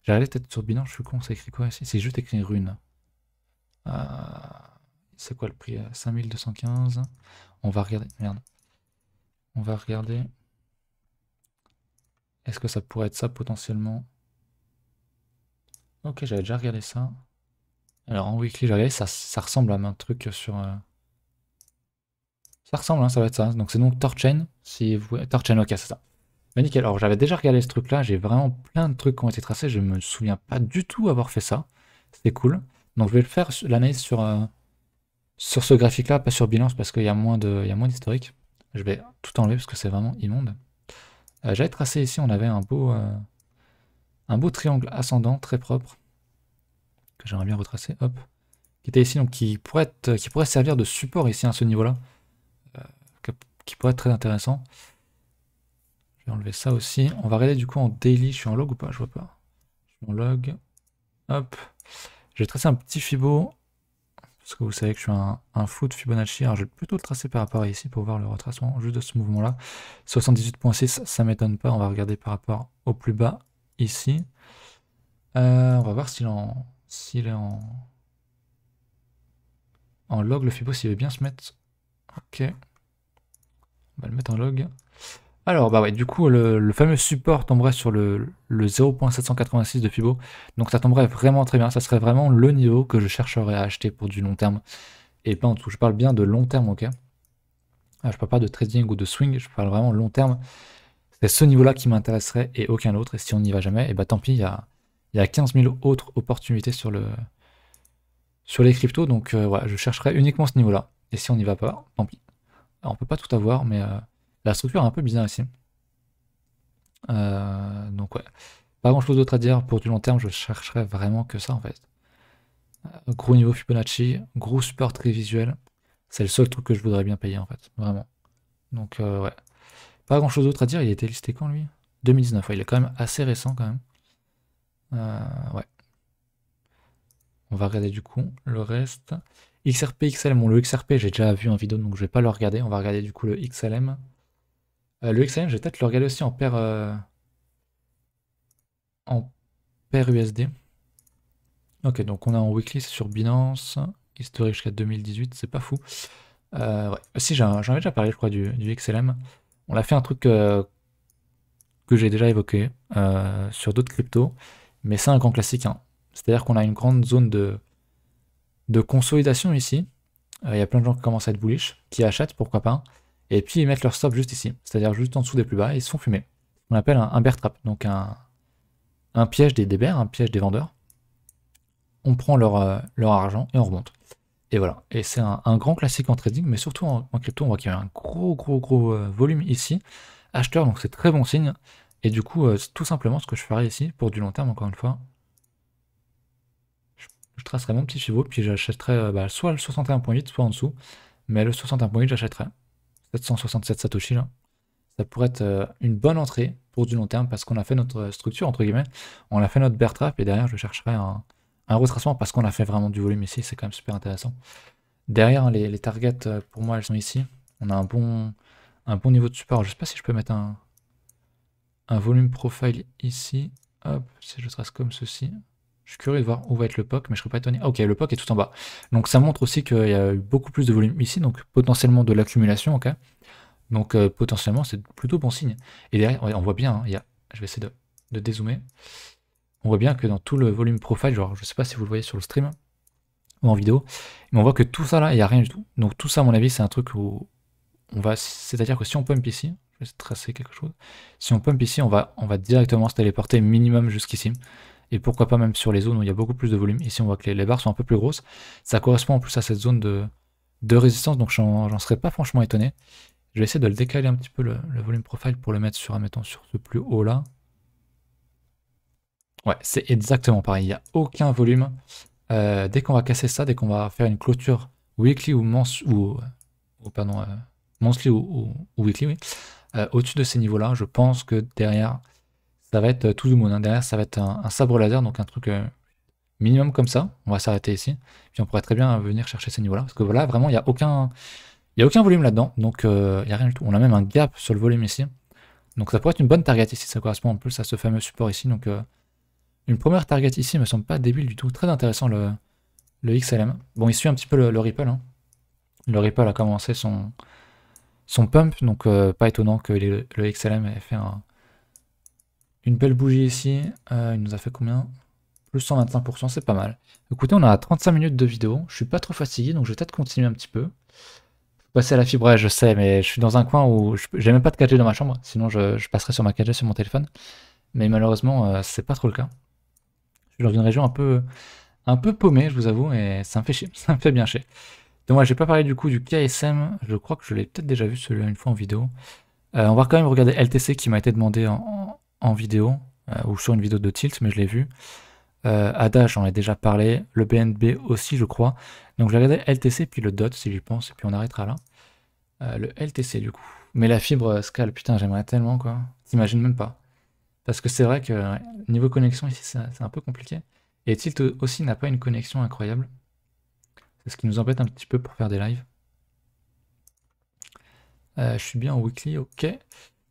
J'ai regardé peut-être sur Binance, je suis con, c'est écrit quoi ici? C'est juste écrit Rune. Euh, c'est quoi le prix? 5215. On va regarder. Merde. On va regarder. Est-ce que ça pourrait être ça potentiellement? Ok, j'avais déjà regardé ça. Alors en weekly, j'ai regardé, ça ressemble à un truc sur. Ça ressemble, hein, ça va être ça. Donc c'est donc Torchain. Si vous... Torchain, ok, c'est ça. Bah, nickel. Alors j'avais déjà regardé ce truc-là, j'ai vraiment plein de trucs qui ont été tracés, je me souviens pas du tout avoir fait ça. C'était cool. Donc je vais le faire l'analyse sur ce graphique-là, pas sur Binance parce qu'il y a moins d'historique. Je vais tout enlever parce que c'est vraiment immonde. J'avais tracé ici, on avait un beau triangle ascendant très propre. que j'aimerais bien retracer, hop, qui était ici, donc qui pourrait servir de support ici à ce niveau-là, qui pourrait être très intéressant. Je vais enlever ça aussi. On va regarder du coup en daily. Je suis en log ou pas? Je vois pas. Je suis en log. Hop. Je vais tracer un petit Fibo. Parce que vous savez que je suis un fou de Fibonacci. Alors je vais plutôt le tracer par rapport à ici pour voir le retracement juste de ce mouvement-là. 78.6, ça m'étonne pas. On va regarder par rapport au plus bas ici. On va voir s'il est en log le Fibo, s'il veut bien se mettre. Ok. On va le mettre en log. Alors, bah ouais, du coup, le fameux support tomberait sur le 0.786 de Fibo. Donc ça tomberait vraiment très bien. Ça serait vraiment le niveau que je chercherais à acheter pour du long terme. Et pas en tout. Je parle bien de long terme, ok? Je parle pas de trading ou de swing. Je parle vraiment long terme. C'est ce niveau-là qui m'intéresserait et aucun autre. Et si on n'y va jamais, et bah tant pis, il y a 15 000 autres opportunités sur les cryptos. Donc ouais, je chercherai uniquement ce niveau-là. Et si on n'y va pas, tant pis. Alors, on peut pas tout avoir, mais la structure est un peu bizarre ici. Donc ouais, pas grand chose d'autre à dire. Pour du long terme, je chercherais vraiment que ça en fait. Gros niveau Fibonacci, gros support très visuel. C'est le seul truc que je voudrais bien payer en fait, vraiment. Donc ouais, pas grand chose d'autre à dire. Il a été listé quand lui? 2019, ouais, il est quand même assez récent quand même. Ouais. On va regarder du coup le reste. XRP, XLM, bon le XRP j'ai déjà vu en vidéo donc je vais pas le regarder. On va regarder du coup le XLM. Le XLM, je vais peut-être le regarder aussi en paire USD. Ok, donc on est en weekly, c'est sur Binance, historique jusqu'à 2018, c'est pas fou. Ouais. Si, j'en avais déjà parlé, je crois, du XLM. On a fait un truc que j'ai déjà évoqué sur d'autres cryptos, mais c'est un grand classique, hein. C'est-à-dire qu'on a une grande zone de consolidation ici. Il y a plein de gens qui commencent à être bullish, qui achètent, pourquoi pas, et puis ils mettent leur stop juste ici, c'est-à-dire juste en dessous des plus bas, et ils se font fumer. On appelle un bear trap, donc un piège des bears, un piège des vendeurs. On prend leur argent et on remonte. Et voilà. Et c'est un grand classique en trading, mais surtout en crypto, on voit qu'il y a un gros volume ici. Acheteur, donc c'est très bon signe. Et du coup, tout simplement, ce que je ferai ici, pour du long terme, encore une fois, je tracerai mon petit Fibo, puis j'achèterai soit le 61.8, soit en dessous. Mais le 61.8, j'achèterai 767 Satoshi là. Ça pourrait être une bonne entrée pour du long terme, parce qu'on a fait notre structure, entre guillemets. On a fait notre bear trap, et derrière, je chercherai un retracement, parce qu'on a fait vraiment du volume ici, c'est quand même super intéressant. Derrière, les targets, pour moi, elles sont ici. On a un bon niveau de support. Je sais pas si je peux mettre un volume profile ici. Hop, si je trace comme ceci. Je suis curieux de voir où va être le POC, mais je serais pas étonné. Ah, ok, le POC est tout en bas. Donc ça montre aussi qu'il y a eu beaucoup plus de volume ici, donc potentiellement de l'accumulation, ok. Donc potentiellement, c'est plutôt bon signe. Et derrière, ouais, on voit bien, hein, je vais essayer de dézoomer. On voit bien que dans tout le volume profile, genre, je sais pas si vous le voyez sur le stream ou en vidéo, mais on voit que tout ça là, il n'y a rien du tout. Donc tout ça, à mon avis, c'est un truc où on va, c'est-à-dire que si on pump ici, je vais essayer de tracer quelque chose, si on pump ici, on va directement se téléporter minimum jusqu'ici, et pourquoi pas même sur les zones où il y a beaucoup plus de volume. Ici, on voit que les barres sont un peu plus grosses, ça correspond en plus à cette zone de résistance, donc j'en serais pas franchement étonné. Je vais essayer de le décaler un petit peu le volume profile pour le mettre sur, admettons, sur ce plus haut là. Ouais, c'est exactement pareil, il n'y a aucun volume. Dès qu'on va casser ça, dès qu'on va faire une clôture weekly ou monthly ou weekly, oui, au-dessus de ces niveaux-là, je pense que derrière, ça va être tout du monde, hein. Derrière, ça va être un sabre laser, donc un truc minimum comme ça. On va s'arrêter ici, puis on pourrait très bien venir chercher ces niveaux-là, parce que voilà, vraiment, il n'y a aucun volume là-dedans, donc il n'y a rien du tout. On a même un gap sur le volume ici, donc ça pourrait être une bonne target ici, ça correspond en plus à ce fameux support ici, donc une première target ici me semble pas débile du tout, très intéressant le XLM. Bon, il suit un petit peu le Ripple, hein. Le Ripple a commencé son pump, donc pas étonnant que le XLM ait fait une belle bougie ici. Il nous a fait combien? Plus 125%, c'est pas mal. Écoutez, on a 35 minutes de vidéo, je suis pas trop fatigué, donc je vais peut-être continuer un petit peu. Faut passer à la fibre, ouais, je sais, mais je suis dans un coin où j'ai même pas de 4G dans ma chambre, sinon je passerai sur ma 4G sur mon téléphone. Mais malheureusement, c'est pas trop le cas. Je suis dans une région un peu paumée, je vous avoue, et ça me fait chier, ça me fait bien chier. Donc moi, j'ai pas parlé du coup du KSM, je crois que je l'ai peut-être déjà vu celui-là une fois en vidéo. On va quand même regarder LTC qui m'a été demandé en vidéo, ou sur une vidéo de Tilt, mais je l'ai vu. ADA, j'en ai déjà parlé. Le BNB aussi, je crois. Donc je vais regarder LTC, puis le DOT, si j'y pense, et puis on arrêtera là. Le LTC, du coup. Mais la fibre Scale, putain, j'aimerais tellement, quoi. T'imagines même pas. Parce que c'est vrai que ouais, niveau connexion ici, c'est un peu compliqué. Et Tilt aussi n'a pas une connexion incroyable. C'est ce qui nous embête un petit peu pour faire des lives. Je suis bien en weekly, ok.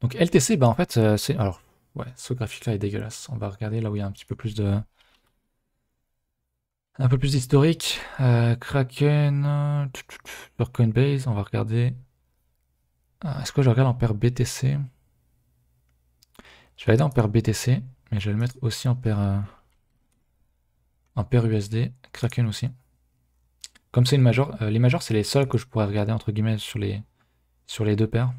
Donc LTC, bah en fait, c'est... Alors, ouais, ce graphique-là est dégueulasse. On va regarder là où il y a un petit peu plus de... Un peu plus d'historique. Kraken... Sur Coinbase, on va regarder... Est-ce que je regarde en paire BTC? Je vais aller en paire BTC, mais je vais le mettre aussi en paire USD. Kraken aussi. Comme c'est une major, les majors, c'est les seuls que je pourrais regarder entre guillemets sur les deux paires.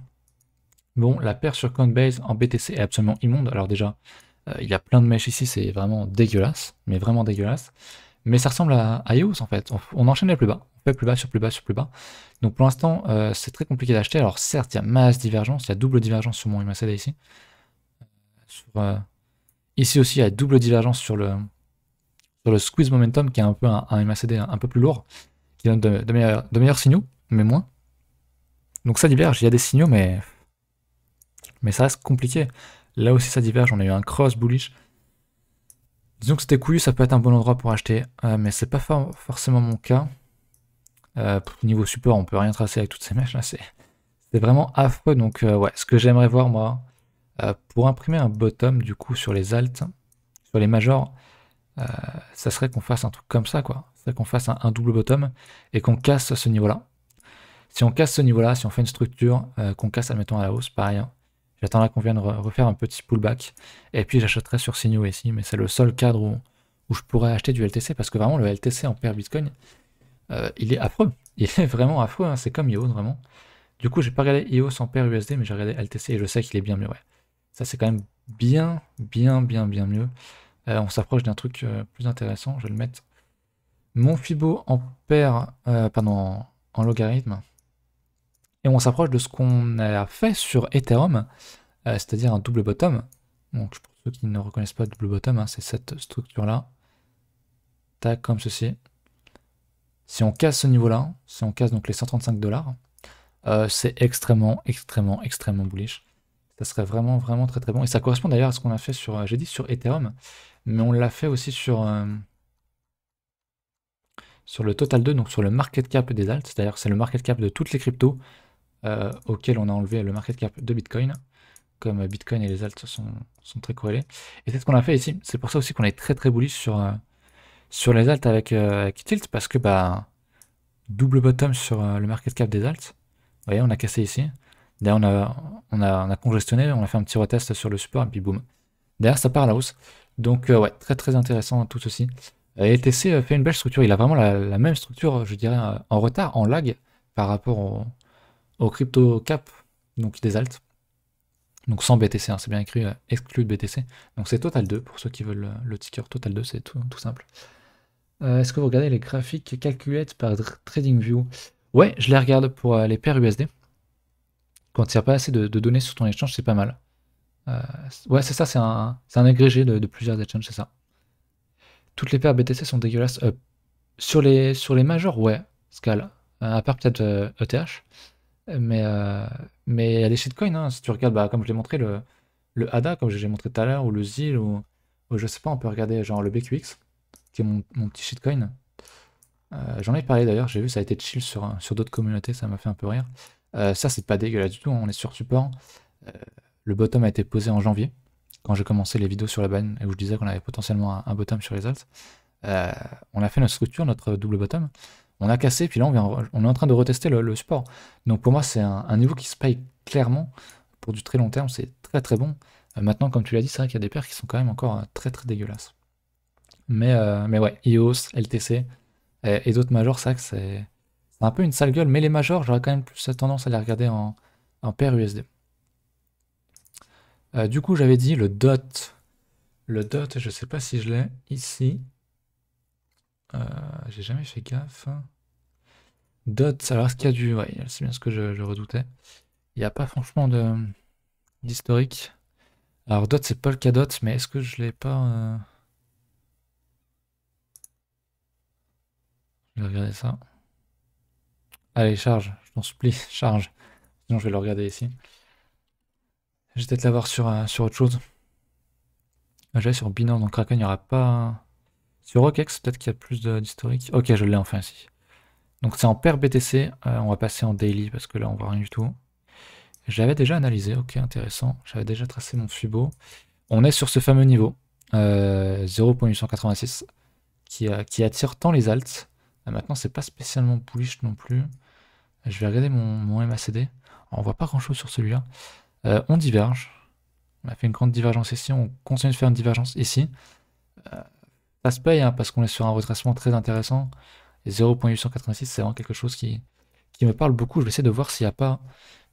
Bon, la paire sur Coinbase en BTC est absolument immonde. Alors déjà, il y a plein de mèches ici, c'est vraiment dégueulasse, mais vraiment dégueulasse. Mais ça ressemble à EOS en fait. On enchaîne les plus bas, on fait plus bas sur plus bas sur plus bas. Donc pour l'instant, c'est très compliqué d'acheter. Alors certes, il y a masse divergence, il y a double divergence sur mon MACD ici. Ici aussi, il y a double divergence sur le squeeze momentum, qui est un peu un MACD un peu plus lourd, qui donne de meilleurs signaux, mais moins. Donc ça diverge, il y a des signaux, mais ça reste compliqué. Là aussi ça diverge, on a eu un cross bullish. Disons que c'était couillu, ça peut être un bon endroit pour acheter, mais c'est pas forcément mon cas. Niveau support, on peut rien tracer avec toutes ces mèches là, c'est vraiment affreux. Donc ouais, ce que j'aimerais voir moi, pour imprimer un bottom du coup sur les alts, sur les majors, ça serait qu'on fasse un truc comme ça quoi. Ça serait qu'on fasse un double bottom et qu'on casse ce niveau-là. Si on casse ce niveau-là, si on fait une structure, qu'on casse admettons à la hausse, pareil, hein, j'attendrai qu'on vienne refaire un petit pullback, et puis j'achèterai sur signaux ici, mais c'est le seul cadre où je pourrais acheter du LTC, parce que vraiment le LTC en paire Bitcoin, il est affreux. Il est vraiment affreux, hein, c'est comme EOS vraiment. Du coup, j'ai pas regardé EOS en paire USD, mais j'ai regardé LTC et je sais qu'il est bien mieux, ouais. Ça c'est quand même bien mieux. On s'approche d'un truc plus intéressant, je vais le mettre. Mon Fibo en paire, pardon, en logarithme. Et on s'approche de ce qu'on a fait sur Ethereum, c'est-à-dire un double bottom. Donc pour ceux qui ne reconnaissent pas le double bottom, hein, c'est cette structure-là. Tac, comme ceci. Si on casse ce niveau-là, si on casse donc les 135 $, c'est extrêmement bullish. Ça serait vraiment très bon. Et ça correspond d'ailleurs à ce qu'on a fait sur, j'ai dit sur Ethereum, mais on l'a fait aussi sur le Total 2, donc sur le market cap des alts, c'est-à-dire c'est le market cap de toutes les cryptos auxquelles on a enlevé le market cap de Bitcoin, comme Bitcoin et les alts sont très corrélés. Et c'est ce qu'on a fait ici. C'est pour ça aussi qu'on est très bullish sur les alts avec Tilt, parce que bah double bottom sur le market cap des alts. Vous voyez, on a cassé ici. Derrière, on a congestionné, on a fait un petit retest sur le support, et puis boum. Derrière, ça part à la hausse. Donc, ouais, très intéressant tout ceci. LTC fait une belle structure. Il a vraiment la même structure, je dirais, en retard, en lag, par rapport au crypto cap, donc des alts. Donc sans BTC, hein, c'est bien écrit, exclu de BTC. Donc c'est Total 2, pour ceux qui veulent le ticker Total 2, c'est tout simple. Est-ce que vous regardez les graphiques calculés par TradingView? Ouais, je les regarde pour les paires USD. Quand il n'y a pas assez de données sur ton exchange, c'est pas mal. Ouais, c'est ça, c'est un agrégé de plusieurs exchanges, c'est ça. Toutes les paires BTC sont dégueulasses. Sur les majors, ouais, Scale. À part peut-être ETH. Mais il y a des shitcoins, hein. Si tu regardes, bah, comme je l'ai montré, le ADA, comme j'ai montré tout à l'heure, ou le ZIL, ou je sais pas, on peut regarder genre le BQX, qui est mon petit shitcoin. J'en ai parlé d'ailleurs, j'ai vu, ça a été chill sur d'autres communautés, ça m'a fait un peu rire. Ça, c'est pas dégueulasse du tout, hein, on est sur support. Le bottom a été posé en janvier, quand j'ai commencé les vidéos sur la banne, et où je disais qu'on avait potentiellement un bottom sur les alts. On a fait notre structure, notre double bottom. On a cassé, puis là on est en train de retester le support. Donc pour moi c'est un niveau qui se paye clairement. Pour du très long terme, c'est très bon. Maintenant, comme tu l'as dit, c'est vrai qu'il y a des paires qui sont quand même encore très dégueulasses. Mais ouais, EOS, LTC et d'autres majors, c'est vrai que c'est un peu une sale gueule. Mais les majors, j'aurais quand même plus tendance à les regarder en paire USD. Du coup, j'avais dit le DOT. Le DOT, je sais pas si je l'ai ici. J'ai jamais fait gaffe. DOT, alors est-ce qu'il y a du... Ouais, c'est bien ce que je redoutais. Il n'y a pas franchement d'historique. Alors DOT, c'est pas le cas DOT, mais est-ce que je l'ai pas... Je vais regarder ça. Allez, charge, je t'en supplie, charge. Sinon, je vais le regarder ici. Je vais peut-être l'avoir sur autre chose. J'allais sur Binance, donc Kraken, il n'y aura pas. Sur OKEx, peut-être qu'il y a plus d'historique. Ok, je l'ai enfin ici. Donc c'est en paire BTC. On va passer en daily parce que là, on voit rien du tout. J'avais déjà analysé, ok, intéressant. J'avais déjà tracé mon Fibo. On est sur ce fameux niveau, 0.886, qui attire tant les alts. Maintenant, c'est pas spécialement bullish non plus. Je vais regarder mon MACD. Alors, on voit pas grand chose sur celui-là. On diverge. On a fait une grande divergence ici. On continue de faire une divergence ici. Ça se paye hein, parce qu'on est sur un retracement très intéressant. Et 0.886, c'est vraiment quelque chose qui me parle beaucoup. Je vais essayer de voir s'il n'y a pas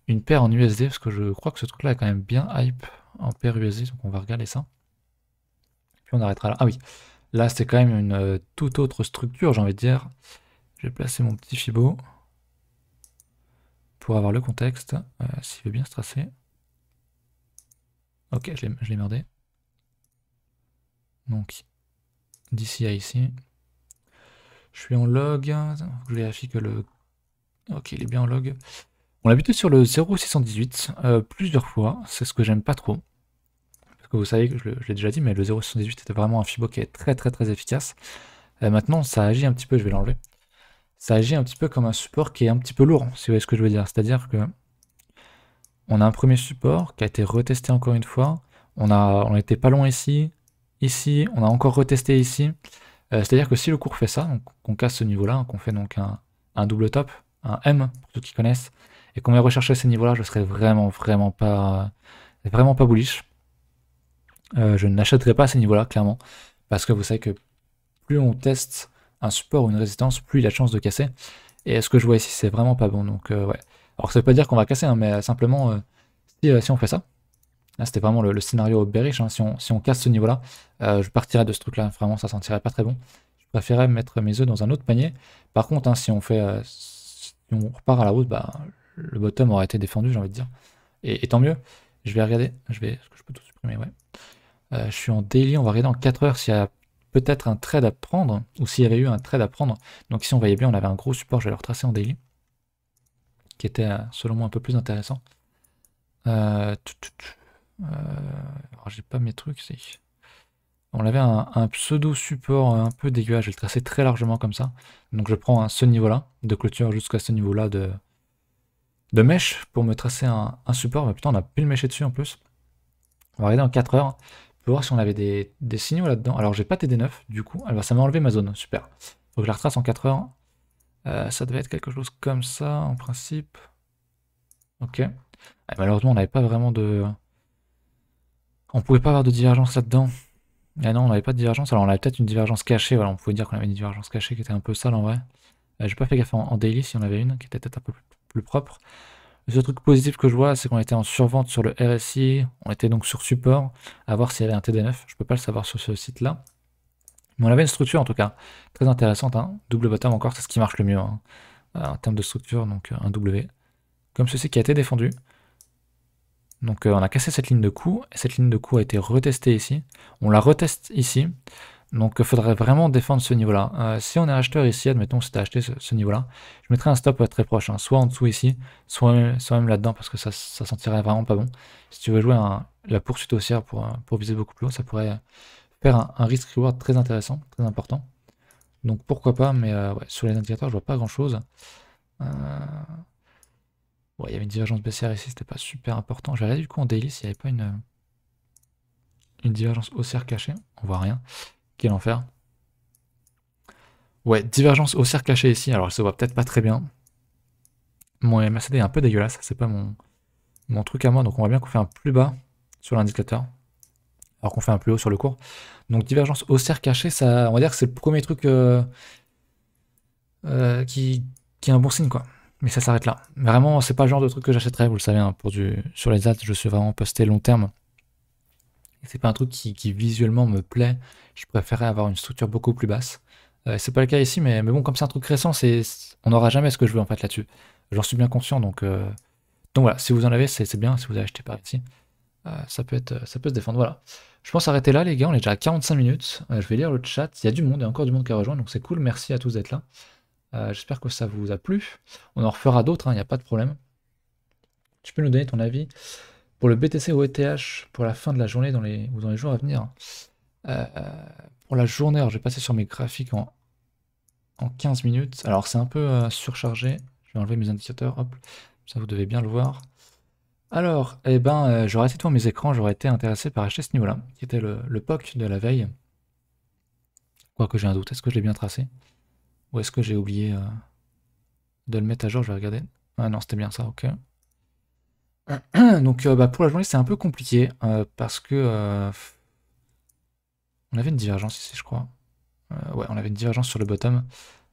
une paire en USD, parce que je crois que ce truc-là est quand même bien hype en paire USD, donc on va regarder ça. Puis on arrêtera là. Ah oui, là c'était quand même une toute autre structure, j'ai envie de dire. Je vais placer mon petit Fibo pour avoir le contexte, s'il veut bien se tracer. Ok, je l'ai merdé. Donc, d'ici à ici. Je suis en log, je vérifie que le... Ok, il est bien en log. On l'a buté sur le 0,618 plusieurs fois, c'est ce que j'aime pas trop. Parce que vous savez que je l'ai déjà dit, mais le 0,78 était vraiment un Fibo qui est très efficace. Maintenant, ça agit un petit peu, je vais l'enlever. Ça agit un petit peu comme un support qui est un petit peu lourd, si vous voyez ce que je veux dire. C'est-à-dire que on a un premier support qui a été retesté encore une fois. On était pas loin ici, on a encore retesté ici. C'est-à-dire que si le cours fait ça, donc qu'on casse ce niveau-là, hein, qu'on fait donc un double top, un M, pour ceux qui connaissent, et qu'on vient rechercher ces niveaux-là, je serais vraiment pas bullish. Je n'achèterai pas à ces niveaux-là, clairement, parce que vous savez que plus on teste un support ou une résistance, plus il a de chance de casser. Et ce que je vois ici, c'est vraiment pas bon. Donc ouais. Alors ça veut pas dire qu'on va casser, hein, mais simplement si on fait ça, là c'était vraiment le scénario bearish, hein, si on casse ce niveau-là, je partirais de ce truc-là, vraiment ça sentirait pas très bon. Je préférerais mettre mes œufs dans un autre panier. Par contre, hein, si on repart à la route, bah, le bottom aurait été défendu, j'ai envie de dire. Et tant mieux. Je vais regarder, est-ce que je peux tout supprimer, ouais. Je suis en daily, on va regarder en 4 heures s'il y a peut-être un trade à prendre, ou s'il y avait eu un trade à prendre. Donc ici on voyait bien, on avait un gros support, je vais le retracer en daily, qui était selon moi un peu plus intéressant. Alors j'ai pas mes trucs, c'est... On avait un pseudo support un peu dégueulasse, je vais le tracer très largement comme ça. Donc je prends ce niveau-là, de clôture jusqu'à ce niveau-là de mèche, pour me tracer un support. Mais putain, on a pu le mècher dessus en plus. On va regarder en 4 heures. Pour voir si on avait des signaux là-dedans. Alors j'ai pas TD9 du coup. Alors ça m'a enlevé ma zone, super. Faut que je la retrace en 4 heures. Ça devait être quelque chose comme ça en principe. Ok. Malheureusement on n'avait pas vraiment de... On pouvait pas avoir de divergence là-dedans. Ah non, on n'avait pas de divergence. Alors on avait peut-être une divergence cachée. Voilà, on pouvait dire qu'on avait une divergence cachée qui était un peu sale en vrai. J'ai pas fait gaffe en daily si on avait une qui était peut-être un peu plus propre. Le seul truc positif que je vois, c'est qu'on était en survente sur le RSI, on était donc sur support, à voir s'il y avait un TD9, je peux pas le savoir sur ce site-là. Mais on avait une structure en tout cas, très intéressante, hein. Double bottom encore, c'est ce qui marche le mieux, hein, en termes de structure, donc un W. Comme ceci qui a été défendu. Donc on a cassé cette ligne de coup, et cette ligne de coup a été retestée ici. On la reteste ici, donc il faudrait vraiment défendre ce niveau-là. Si on est acheteur ici, admettons que c'était acheté ce niveau-là, je mettrais un stop très proche, hein, soit en dessous ici, soit même là-dedans, parce que ça sentirait vraiment pas bon. Si tu veux jouer la poursuite haussière pour viser beaucoup plus haut, ça pourrait faire un risk-reward très intéressant, très important. Donc pourquoi pas, mais ouais, sur les indicateurs, je vois pas grand-chose. Ouais, il y avait une divergence baissière ici, c'était pas super important. Je vais regarder du coup en daily s'il n'y avait pas une divergence haussière cachée. On voit rien. Quel enfer. Ouais, divergence haussière cachée ici, alors elle se voit peut-être pas très bien. Mon MACD est un peu dégueulasse, c'est pas mon truc à moi, donc on voit bien qu'on fait un plus bas sur l'indicateur, alors qu'on fait un plus haut sur le cours. Donc divergence haussière cachée, ça, on va dire que c'est le premier truc qui est un bon signe, quoi. Mais ça s'arrête là. Vraiment, c'est pas le genre de truc que j'achèterais, vous le savez, hein, sur les ads, je suis vraiment posté long terme. C'est pas un truc qui visuellement me plaît, je préférerais avoir une structure beaucoup plus basse. C'est pas le cas ici, mais bon, comme c'est un truc récent, on n'aura jamais ce que je veux en fait là-dessus. J'en suis bien conscient, donc voilà, si vous en avez, c'est bien, si vous avez acheté par ici, ça peut se défendre, voilà. Je pense arrêter là les gars, on est déjà à 45 minutes, je vais lire le chat, il y a du monde, il y a encore du monde qui a rejoint, donc c'est cool, merci à tous d'être là. J'espère que ça vous a plu. On en refera d'autres, il n'y a pas de problème. Tu peux nous donner ton avis pour le BTC ou ETH pour la fin de la journée ou dans les jours à venir. Euh, pour la journée, alors je vais passer sur mes graphiques en 15 minutes. Alors c'est un peu surchargé. Je vais enlever mes indicateurs, hop, ça vous devez bien le voir. Alors, eh ben, j'aurais été devant mes écrans, j'aurais été intéressé par acheter ce niveau-là, qui était le POC de la veille. Quoique j'ai un doute, est-ce que je l'ai bien tracé? Ou est-ce que j'ai oublié de le mettre à jour? Je vais regarder. Ah non, c'était bien ça, ok. Donc bah, pour la journée, c'est un peu compliqué, parce que on avait une divergence ici, je crois. Ouais, on avait une divergence sur le bottom.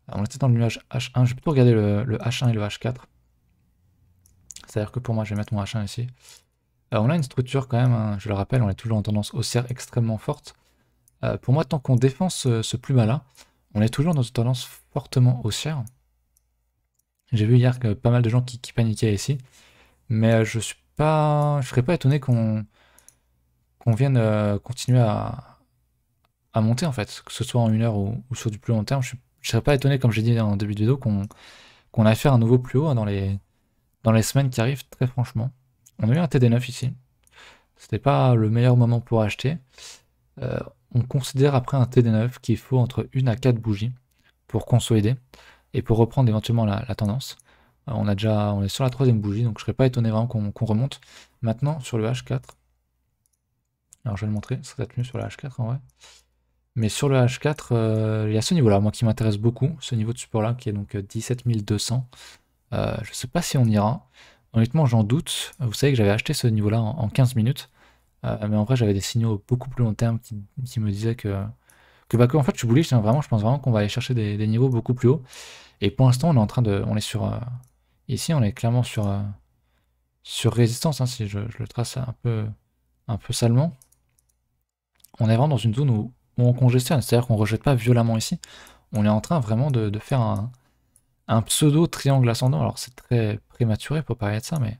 On était dans le nuage H1, je vais plutôt regarder le H1 et le H4. C'est-à-dire que pour moi, je vais mettre mon H1 ici. On a une structure quand même, hein, je le rappelle, on est toujours en tendance haussière extrêmement forte. Pour moi, tant qu'on défend ce plus bas-là, on est toujours dans une tendance fortement haussière. J'ai vu hier que pas mal de gens qui paniquaient ici, mais je serais pas étonné qu'on vienne continuer à monter en fait, que ce soit en une heure ou sur du plus long terme. Je serais pas étonné, comme j'ai dit en début de vidéo, qu'on aille faire un nouveau plus haut hein, dans les semaines qui arrivent, très franchement. On a eu un TD9 ici. C'était pas le meilleur moment pour acheter. On considère après un TD9 qu'il faut entre 1 à 4 bougies pour consolider et pour reprendre éventuellement la tendance. On est sur la troisième bougie, donc je serais pas étonné vraiment qu'on remonte. Maintenant, sur le H4, alors je vais le montrer, ça serait peut-être mieux sur le H4 en vrai. Mais sur le H4, il y a ce niveau-là, moi qui m'intéresse beaucoup, ce niveau de support-là, qui est donc 17 200. Je sais pas si on ira. Honnêtement, j'en doute. Vous savez que j'avais acheté ce niveau-là en 15 minutes. Mais en vrai, j'avais des signaux beaucoup plus long terme qui me disaient que en fait, je suis bullish, hein, vraiment, je pense vraiment qu'on va aller chercher des niveaux beaucoup plus hauts. Et pour l'instant, on est sur, ici, on est clairement sur résistance, hein, si je le trace un peu salement. On est vraiment dans une zone où on congestionne, c'est-à-dire qu'on ne rejette pas violemment ici. On est en train vraiment de faire un pseudo triangle ascendant. Alors c'est très prématuré pour parler de ça, mais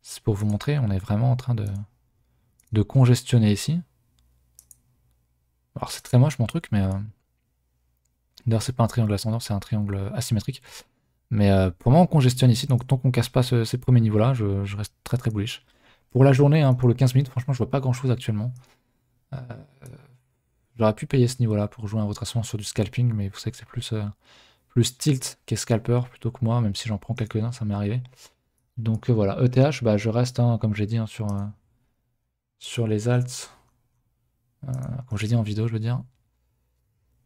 c'est pour vous montrer, on est vraiment en train de congestionner ici. Alors c'est très moche mon truc, mais d'ailleurs c'est pas un triangle ascendant, c'est un triangle asymétrique. Mais pour moi on congestionne ici, donc tant qu'on casse pas ces premiers niveaux-là, je reste très très bullish. Pour la journée, hein, pour le 15 minutes, franchement je vois pas grand-chose actuellement. J'aurais pu payer ce niveau-là pour jouer un retracement sur du scalping, mais vous savez que c'est plus tilt qu'est scalper plutôt que moi, même si j'en prends quelques-uns, ça m'est arrivé. Donc voilà, ETH, bah, je reste, hein, comme j'ai dit, hein, sur les alts, comme j'ai dit en vidéo, je veux dire.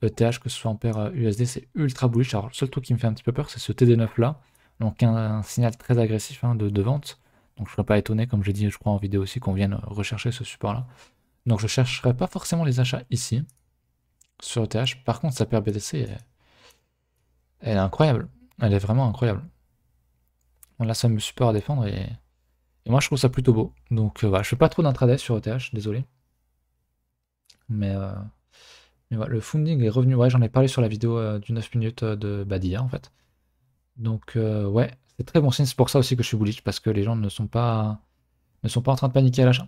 ETH, que ce soit en paire USD, c'est ultra bullish. Alors le seul truc qui me fait un petit peu peur, c'est ce TD9 là, donc un signal très agressif hein, de vente. Donc je ne serais pas étonné, comme j'ai dit, je crois en vidéo aussi, qu'on vienne rechercher ce support là. Donc je ne chercherai pas forcément les achats ici, sur ETH. Par contre, sa paire BTC, elle est incroyable. Elle est vraiment incroyable. On a ce fameux support à défendre et moi je trouve ça plutôt beau. Donc voilà, je fais pas trop d'intraday sur ETH, désolé. Mais voilà, le funding est revenu. Ouais, j'en ai parlé sur la vidéo du 9 minutes d'hier en fait. Donc ouais, c'est très bon signe. C'est pour ça aussi que je suis bullish, parce que les gens ne sont pas en train de paniquer à l'achat.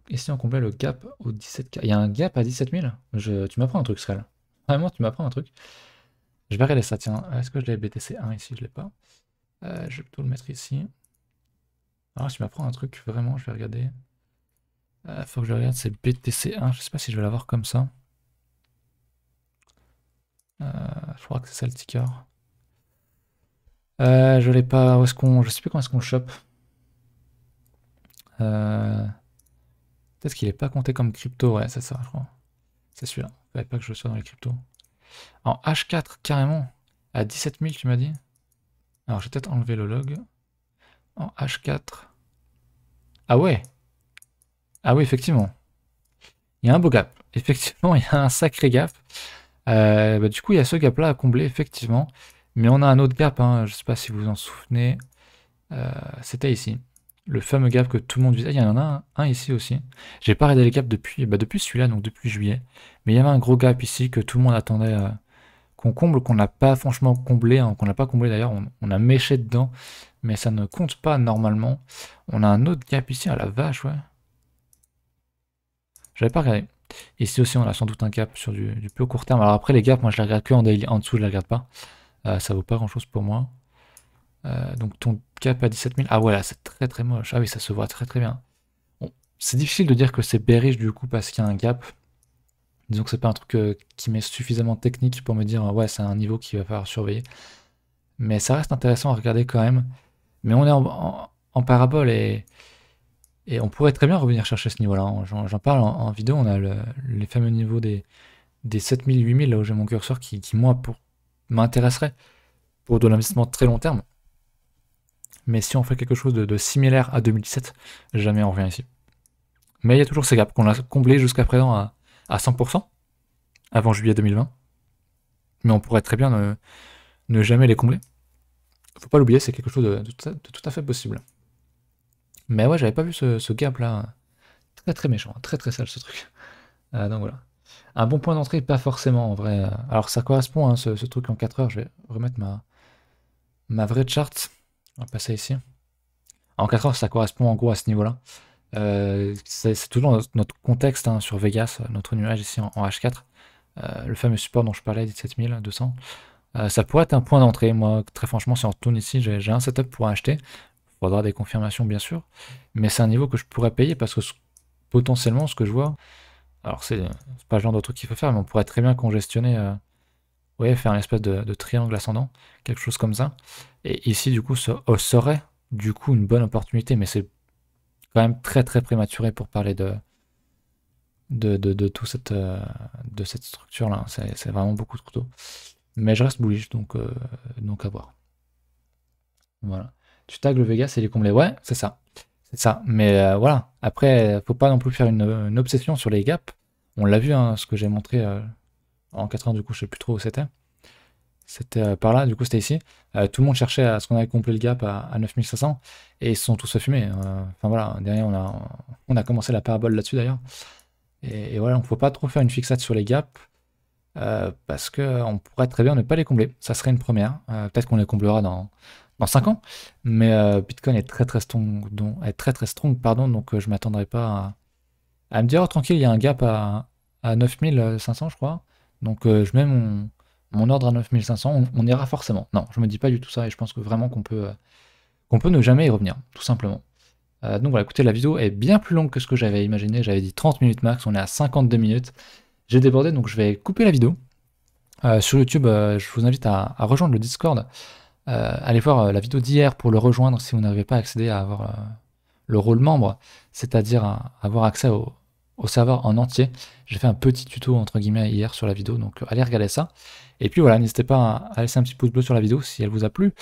Et si on complète le gap au 17K? Il y a un gap à 17 000? Tu m'apprends un truc, Scal. Vraiment, tu m'apprends un truc. Je vais regarder ça, tiens. Est-ce que je l'ai BTC 1 ici? Je l'ai pas. Je vais plutôt le mettre ici. Alors, tu m'apprends un truc, vraiment, je vais regarder. Faut que je regarde, c'est BTC1. Je sais pas si je vais l'avoir comme ça. Je crois que c'est ça le ticker. Je l'ai pas. Je sais plus quand est-ce qu'on le chope. Peut-être qu'il est pas compté comme crypto. Ouais, c'est ça, je crois. C'est celui-là. Fallait pas que je sois dans les cryptos. En H4, carrément. À 17 000, tu m'as dit? Alors, je vais peut-être enlever le log. En H4. Ah ouais! Ah oui, effectivement. Il y a un beau gap. Effectivement, il y a un sacré gap. Bah, du coup, il y a ce gap-là à combler, effectivement. Mais on a un autre gap, hein, je ne sais pas si vous vous en souvenez. C'était ici. Le fameux gap que tout le monde visait. Il y en a un ici aussi. J'ai pas regardé les gaps depuis celui-là, donc depuis juillet. Mais il y avait un gros gap ici que tout le monde attendait qu'on comble, qu'on n'a pas franchement comblé, hein, qu'on n'a pas comblé d'ailleurs. On a méché dedans, mais ça ne compte pas normalement. On a un autre gap ici, à la vache, ouais. J'avais pas regardé. Ici aussi, on a sans doute un gap sur du plus court terme. Alors après, les gaps, moi je les regarde que en daily. En dessous, je les regarde pas. Ça vaut pas grand chose pour moi. Donc ton gap à 17 000. Ah ouais, là, c'est très très moche. Ah oui, ça se voit très très bien. Bon, c'est difficile de dire que c'est bearish du coup parce qu'il y a un gap. Disons que c'est pas un truc qui m'est suffisamment technique pour me dire ouais, c'est un niveau qu'il va falloir surveiller. Mais ça reste intéressant à regarder quand même. Mais on est en parabole et on pourrait très bien revenir chercher ce niveau-là. J'en parle en vidéo, on a les fameux niveaux des 7000, 8000, là où j'ai mon curseur, qui moi, m'intéresserait pour de l'investissement très long terme. Mais si on fait quelque chose de similaire à 2017, jamais on revient ici. Mais il y a toujours ces gaps qu'on a comblés jusqu'à présent à 100%, avant juillet 2020. Mais on pourrait très bien ne jamais les combler. Faut pas l'oublier, c'est quelque chose de tout à fait possible. Mais ouais, j'avais pas vu ce gap là. Très très méchant, très très sale ce truc. Donc voilà. Un bon point d'entrée, pas forcément en vrai. Alors ça correspond, hein, ce truc en 4 heures. Je vais remettre ma vraie chart. On va passer ici. En 4 heures, ça correspond en gros à ce niveau-là. C'est toujours notre contexte hein, sur Vegas, notre nuage ici en H4. Le fameux support dont je parlais, 17 200. Ça pourrait être un point d'entrée. Moi, très franchement, si on retourne ici, j'ai un setup pour acheter. Il faudra des confirmations, bien sûr. Mais c'est un niveau que je pourrais payer parce que potentiellement, ce que je vois, alors c'est pas le genre de truc qu'il faut faire, mais on pourrait très bien congestionner, ouais, faire un espèce de triangle ascendant, quelque chose comme ça. Et ici, du coup, serait du coup une bonne opportunité, mais c'est quand même très très prématuré pour parler tout de cette structure-là. C'est vraiment beaucoup trop tôt. Mais je reste bullish, donc à voir. Voilà. Tu tags le Vegas et il est comblé. Ouais, c'est ça. C'est ça. Mais voilà. Après, faut pas non plus faire une obsession sur les gaps. On l'a vu, hein, ce que j'ai montré en 4 ans, du coup, je sais plus trop où c'était. C'était par là, du coup, c'était ici. Tout le monde cherchait à ce qu'on avait complété le gap à 9500 et ils se sont tous fait fumer. Enfin voilà, derrière, on a commencé la parabole là-dessus d'ailleurs. Et voilà, on ne faut pas trop faire une fixette sur les gaps parce qu'on pourrait très bien ne pas les combler. Ça serait une première. Peut-être qu'on les comblera dans 5 ans. Mais Bitcoin est très très strong, pardon, donc je ne m'attendrai pas à me dire oh, tranquille, il y a un gap à 9500, je crois. Donc je mets mon ordre à 9500, on ira forcément. Non, je me dis pas du tout ça et je pense que vraiment qu'on peut ne jamais y revenir, tout simplement. Donc voilà, écoutez, la vidéo est bien plus longue que ce que j'avais imaginé. J'avais dit 30 minutes max, on est à 52 minutes. J'ai débordé, donc je vais couper la vidéo. Sur YouTube, je vous invite à rejoindre le Discord. Allez voir la vidéo d'hier pour le rejoindre si vous n'avez pas accédé à avoir le rôle membre, c'est-à-dire à avoir accès au serveur en entier. J'ai fait un petit tuto entre guillemets hier sur la vidéo, donc allez regarder ça. Et puis voilà, n'hésitez pas à laisser un petit pouce bleu sur la vidéo si elle vous a plu,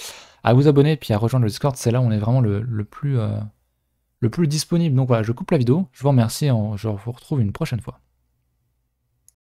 à vous abonner, puis à rejoindre le Discord, c'est là où on est vraiment le plus disponible. Donc voilà, je coupe la vidéo, je vous remercie, je vous retrouve une prochaine fois.